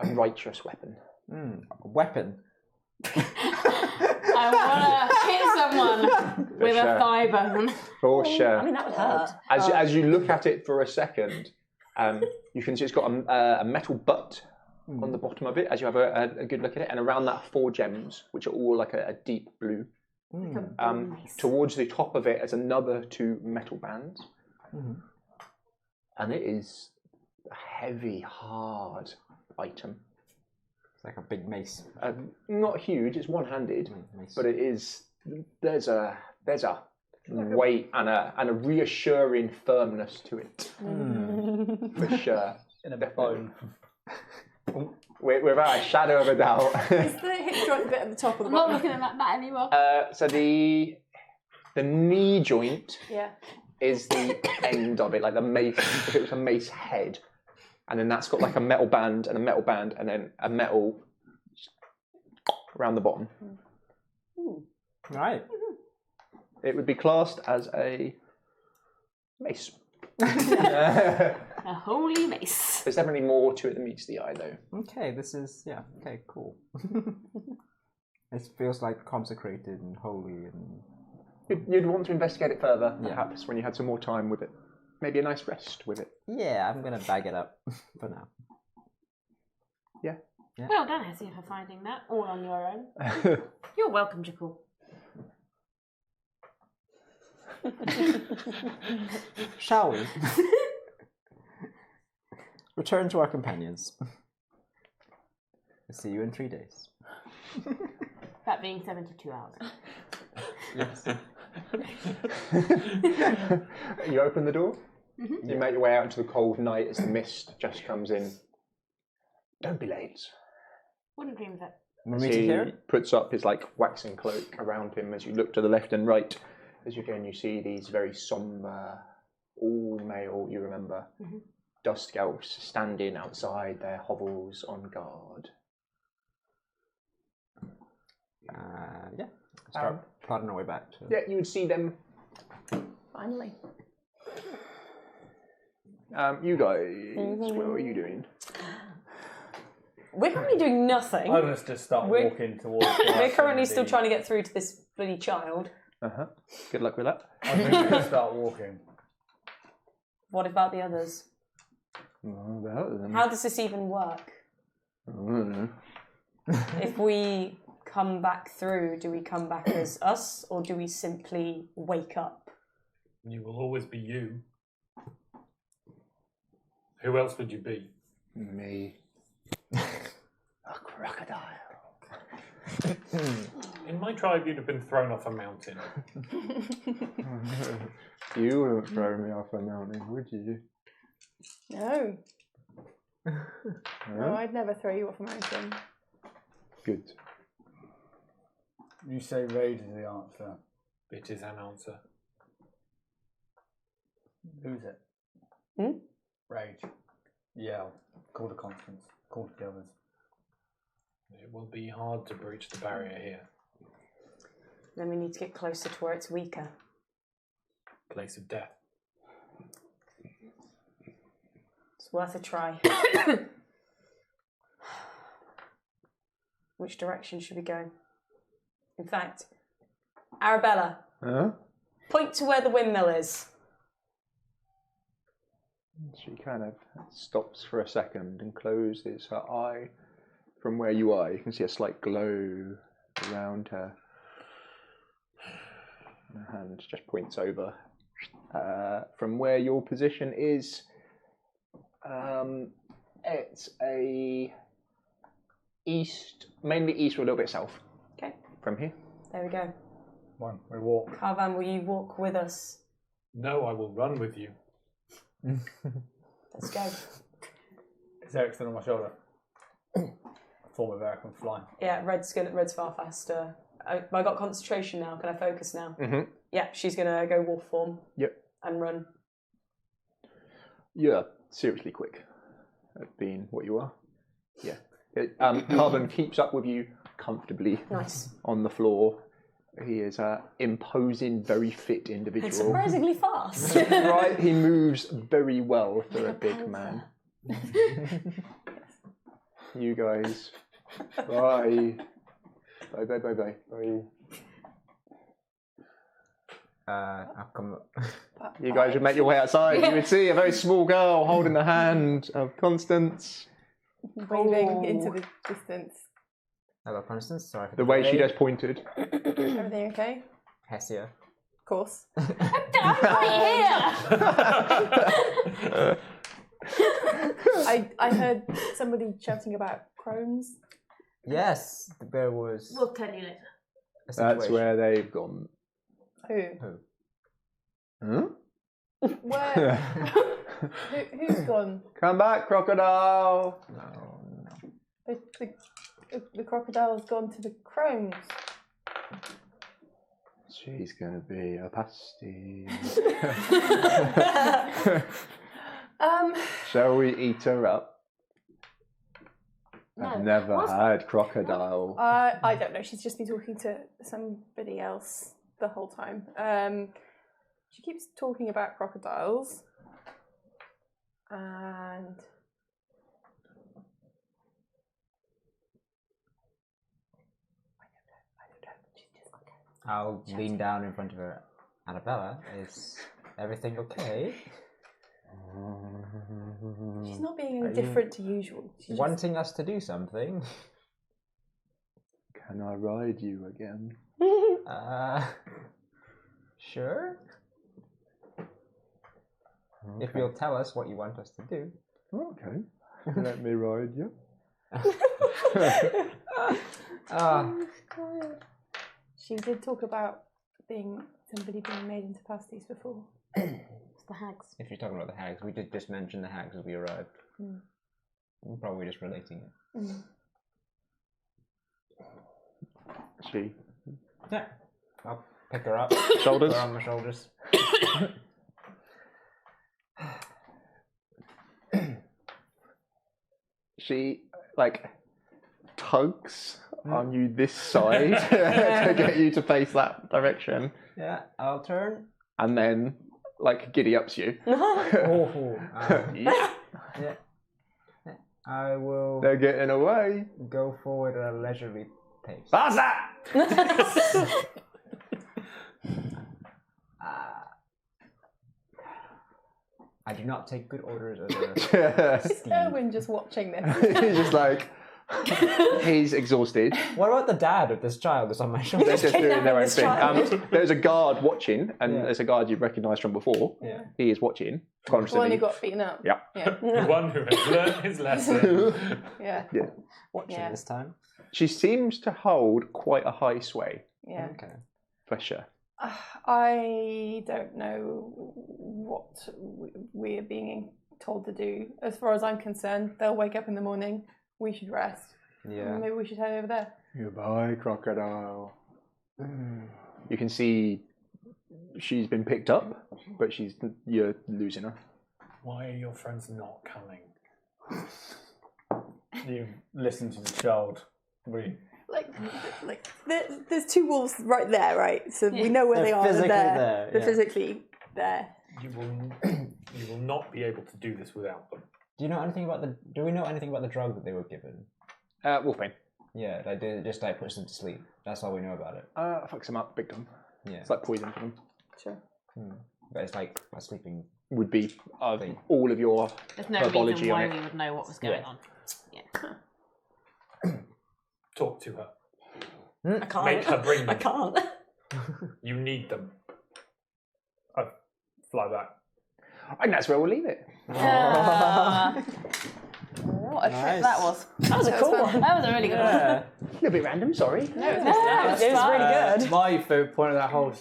a righteous weapon. A weapon. I want to hit someone with sure. a thigh bone. For sure. I mean, that would hurt. As you look at it for a second, you can see it's got a metal butt on the bottom of it. As you have a good look at it, and around that 4 gems, which are all like a deep blue. Towards the top of it is another 2 metal bands, and it is a heavy, hard item. It's like a big mace. Not huge; it's one-handed, Mace. but it is. There's a weight and a reassuring firmness to it, for sure. In a bone. Without a shadow of a doubt. Is the hip joint bit at the top or the I'm not bottom? looking at that anymore. So the knee joint Yeah. is the end of it, like the mace. If it was a mace head, and then that's got like a metal band and a metal band, and then a metal around the bottom. Right. It would be classed as a mace. A holy mace. There's definitely more to it than meets the eye, though. Okay, this is okay, cool. It feels like consecrated and holy and. You'd want to investigate it further, Yeah. perhaps, when you had some more time with it. Maybe a nice rest with it. Yeah, I'm gonna bag it up for now. Yeah. Well done, Hessie, for finding that all on your own. You're welcome, Jackal. Shall we? Return to our companions. We'll see you in 3 days. That being 72 hours. Yes. You open the door. You make your way out into the cold night as the mist just comes in. Don't be late. Wouldn't dream of it. We're meeting here? Puts up his like waxing cloak around him as you look to the left and right. As you see these very somber, all male, you remember, dusk elves standing outside their hovels on guard. Yeah. Start plodding our way back. To... Yeah, you would see them. Finally. You guys, what are you doing? We're currently doing nothing. I was just start We're- walking towards. We're currently still trying to get through to this bloody child. Good luck with that. I think we should start walking. What about the others? How does this even work? I don't know. If we come back through, do we come back as us, or do we simply wake up? You will always be you. Who else would you be? Me. A crocodile. In my tribe, you'd have been thrown off a mountain. You wouldn't throw me off a mountain, would you? No. No, I'd never throw you off a mountain. Good. You say raid is the answer. It is an answer. Who's it? Rage. Yeah. Call the conference. Call the others. It will be hard to breach the barrier here. Then we need to get closer to where it's weaker. Place of death. It's worth a try. Which direction should we go? In fact, Arabella, point to where the windmill is. She kind of stops for a second and closes her eye. From where you are, you can see a slight glow around her. Her hand just points over. From where your position is, it's a east, mainly east or a little bit south. Okay. From here. There we go. One, we walk. Carvan, will you walk with us? No, I will run with you. Let's go. Is Eric still on my shoulder? Form of Eric and fly. Yeah, Red's far faster. I got concentration now. Can I focus now? Mm-hmm. Yeah, she's gonna go wolf form. Yep. And run. You're seriously quick at being what you are. Yeah. Carbon keeps up with you comfortably. Nice. On the floor. He is an imposing, very fit individual. And surprisingly fast. Right, he moves very well for a big man. You guys, bye. Bye. I'll come. You guys would make your way outside. You would see a very small girl holding the hand of Constance. Waving into the distance. Hello, Constance. Sorry for The way she just pointed. Everything okay? Hessia. Of course. I'm right here! I heard somebody shouting about crones. Yes, there was. We'll tell you later. That's where they've gone. Who? Huh? Where? Who's gone? Come back, crocodile! No. The crocodile's gone to the crones. She's gonna be a pasty. Shall we eat her up? I've never had crocodile. I don't know. She's just been talking to somebody else the whole time. She keeps talking about crocodiles. And I'll lean down in front of her. Annabella, is everything okay? She's not being any different to usual. She's wanting us to do something? Can I ride you again? Sure. If you'll tell us what you want us to do. Okay. Let me ride you. She did talk about somebody being made into pasties before. It's the hags. If you're talking about the hags, we did just mention the hags as we arrived. We're probably just relating it. She. Yeah. I'll pick her up. Shoulders. Put her on my shoulders. She, tugs on you this side to get you to face that direction. Yeah, I'll turn. And then, giddy ups you. Yeah. I will. They're getting away. Go forward at a leisurely pace. That's that! I do not take good orders as a Is Erwin just watching this? He's just he's exhausted. What about the dad of this child that's on my shoulder? They're just doing their own thing. There's a guard watching, and there's a guard you've recognised from before. Yeah. He is watching. The one who got beaten up. Yeah. The one who has learned his lesson. Yeah. Watching this time. She seems to hold quite a high sway. Yeah. Okay. For sure. I don't know what we're being told to do. As far as I'm concerned, they'll wake up in the morning. We should rest. Yeah. Maybe we should head over there. Goodbye, crocodile. You can see she's been picked up, but you're losing her. Why are your friends not coming? You listen to the child There's two wolves right there, right? So we know where They're they are. physically They're there, They're yeah. physically there. You will not be able to do this without them. Do we know anything about the drug that they were given? Wolfbane. Yeah, like they just like puts them to sleep. That's all we know about it. Fucks them up big time. Yeah. It's like poison for them. Sure. But it's like a sleeping. Would be all of your There's no herbology reason why on we it. would know what was going on. Yeah. Talk to her. I can't. Make her bring them. I can't. You need them. I fly back. And that's where we'll leave it. What a trip that was. That was a cool one. That was a really good one. A little bit random, sorry. No, it was really good. My favourite point of that whole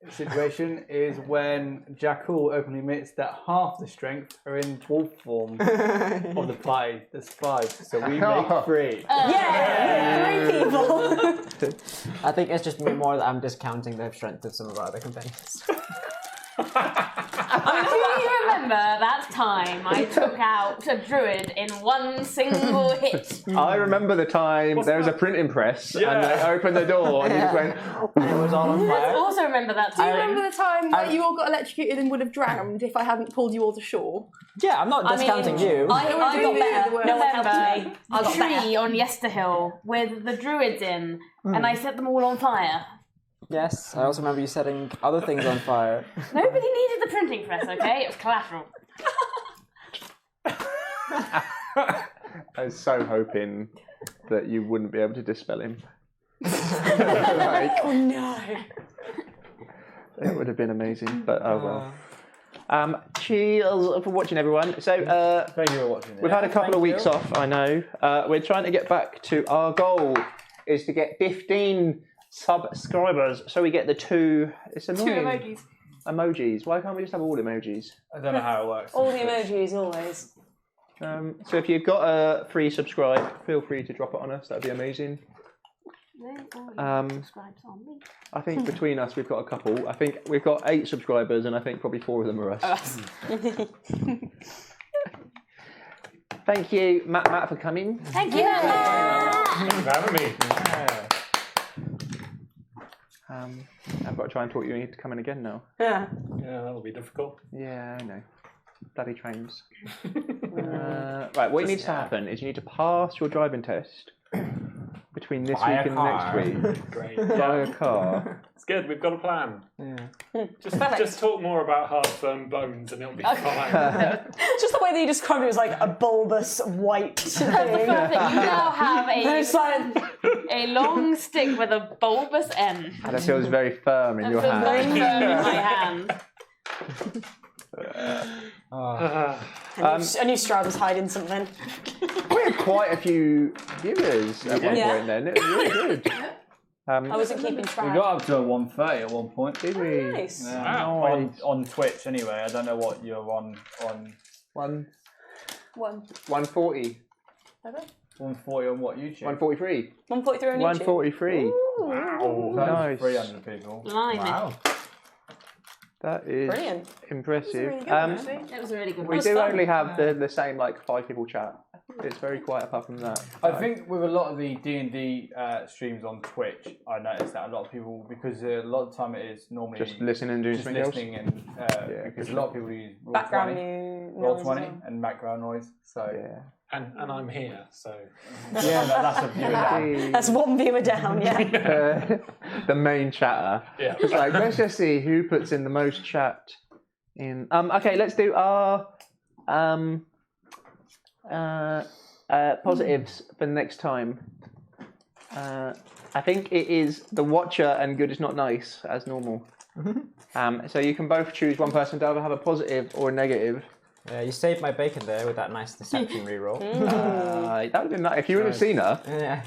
situation is when Jakul openly admits that half the strength are in wolf form of the party. There's 5, so we make 3. Yeah, 3 people. I think it's just more that I'm discounting the strength of some of our other competitors. I mean, do you remember that time I took out a druid in one single hit? I remember the time there was a printing press and they opened the door and you just went, and it was all on I fire. also remember that Do you time. remember the time that you all got electrocuted and would have drowned if I hadn't pulled you all to shore? Yeah, I'm not discounting you. I got better. No one helped me. I got tree on Yesterhill with the druids in, and I set them all on fire. Yes, I also remember you setting other things on fire. Nobody needed the printing press, okay? It was collateral. I was so hoping that you wouldn't be able to dispel him. Oh no. It would have been amazing, but oh well. Cheers for watching, everyone. So, Thank you for watching. we've had a couple of weeks off, I know. We're trying to get back to our goal is to get 15 subscribers, so we get the 2. It's annoying. Emojis. Why can't we just have all emojis? I don't know how it works. All the emojis, always. So if you've got a free subscribe, feel free to drop it on us. That'd be amazing. I think between us we've got a couple. I think we've got 8 subscribers, and I think probably 4 of them are us. Thank you, Matt, for coming. Thank you. Thanks for having me. I've got to try and talk you into coming again now. Yeah. Yeah, that'll be difficult. Yeah, I know. Bloody trains. Right, what needs to happen is you need to pass your driving test between this Buy a week and car. next week. Great. Buy a car. It's good. We've got a plan. Yeah. Just talk more about hard, firm bones, and it'll be fine. Just the way that you described it was like a bulbous white thing. That's the fact that you now have It's like, a long stick with a bulbous end. And it feels very firm in your Feels very hand. firm in my hand. I knew Strahd was hiding something. We had quite a few viewers at one Yeah. point then. It was really good. I wasn't keeping We track. got up to a 130 at one point. Did we? Nice. Yeah. Wow. On Twitch anyway. I don't know what you're on 140. 140 on what YouTube. 143. 143 on YouTube. 143. Wow. Nice. 300 people. Blimey. That is Brilliant. impressive. It was a really good We one. do only have the same like 5 people chat. It's very quiet apart from that. I think with a lot of the D&D streams on Twitch, I noticed that a lot of people, because a lot of the time it is normally Just listening and doing just something else. listening and because a lot of people use Roll20, Background noise as Roll20 well. and background noise. So Yeah. And I'm here, so yeah, that's a viewer. That's one viewer down, yeah. The main chatter. Yeah. It's like, let's just see who puts in the most chat in. Okay, let's do our positives for next time. I think it is the Watcher and Good is Not Nice, as normal. So you can both choose one person to either have a positive or a negative. You saved my bacon there with that nice deception reroll. That would have been nice. If you would have seen her, Yeah.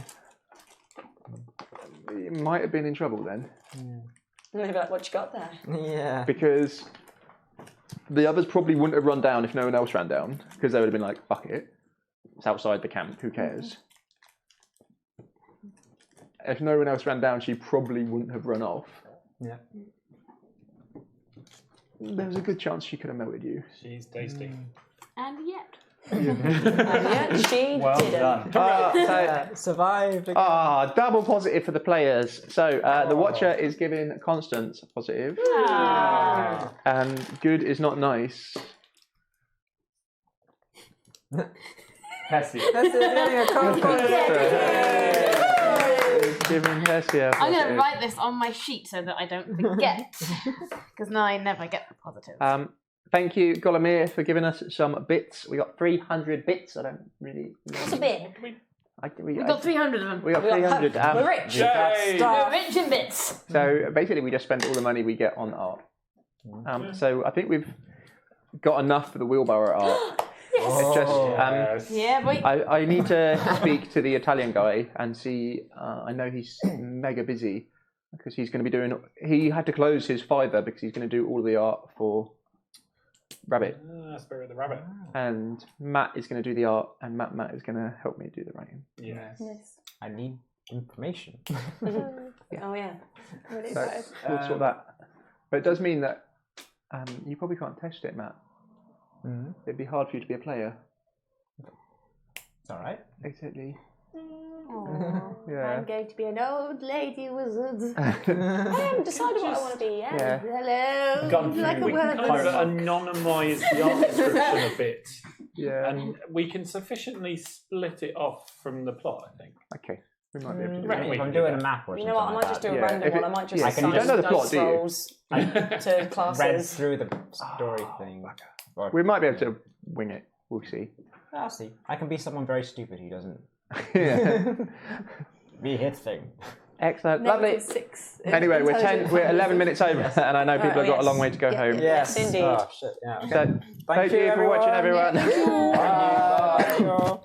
you might have been in trouble then. Maybe like, what you got there? Yeah. Because the others probably wouldn't have run down if no one else ran down, because they would have been like, fuck it. It's outside the camp, who cares? If no one else ran down, she probably wouldn't have run off. Yeah. There was a good chance she could have melted you. she's tasty. And yet. Yeah, she Well didn't. done. Survived. Double positive for the players. So the Watcher is giving Constance a positive. And good is not nice. Hessie. That's getting a Giving Hesia a I'm going to positive. write this on my sheet so that I don't forget. Because now I never get the positives. Thank you, Golemir, for giving us some bits. We got 300 bits. I don't really know. What's a bit? We got 300 of them. We got 300. We're rich. We're rich in bits. So basically, we just spent all the money we get on art. So I think we've got enough for the wheelbarrow art. It's just, Yeah, boy. I need to speak to the Italian guy and see. I know he's mega busy because he's going to be doing. He had to close his Fiverr because he's going to do all the art for Rabbit. Spirit of the Rabbit. And Matt is going to do the art, and Matt is going to help me do the writing. Yes. I need information. Oh yeah. Really So excited. we'll sort that. But it does mean that you probably can't test it, Matt. It'd be hard for you to be a player. It's all right. Exactly. Yeah. I'm going to be an old lady wizard. I haven't decided what I want to be yet. Yeah. Hello. Gone through, Like a we can word. kind of anonymise the art description a bit. Yeah. And we can sufficiently split it off from the plot, I think. Okay. We might be able to do Right. that. If I'm doing a map or You something know what? I might like just do that, a Yeah, random if one. it- I might just yeah, assign you don't know the plot, dice do you? rolls to read classes. through the story thing. Or, We might be able to wing it. We'll see. I'll see. I can be someone very stupid who doesn't Yeah. be his thing. Excellent. Lovely. -6. Anyway, we're 11 minutes over, and I know people have got a long way to go home. Yes, indeed. Oh shit. Yeah. Okay. So, thank you for watching, everyone. Bye.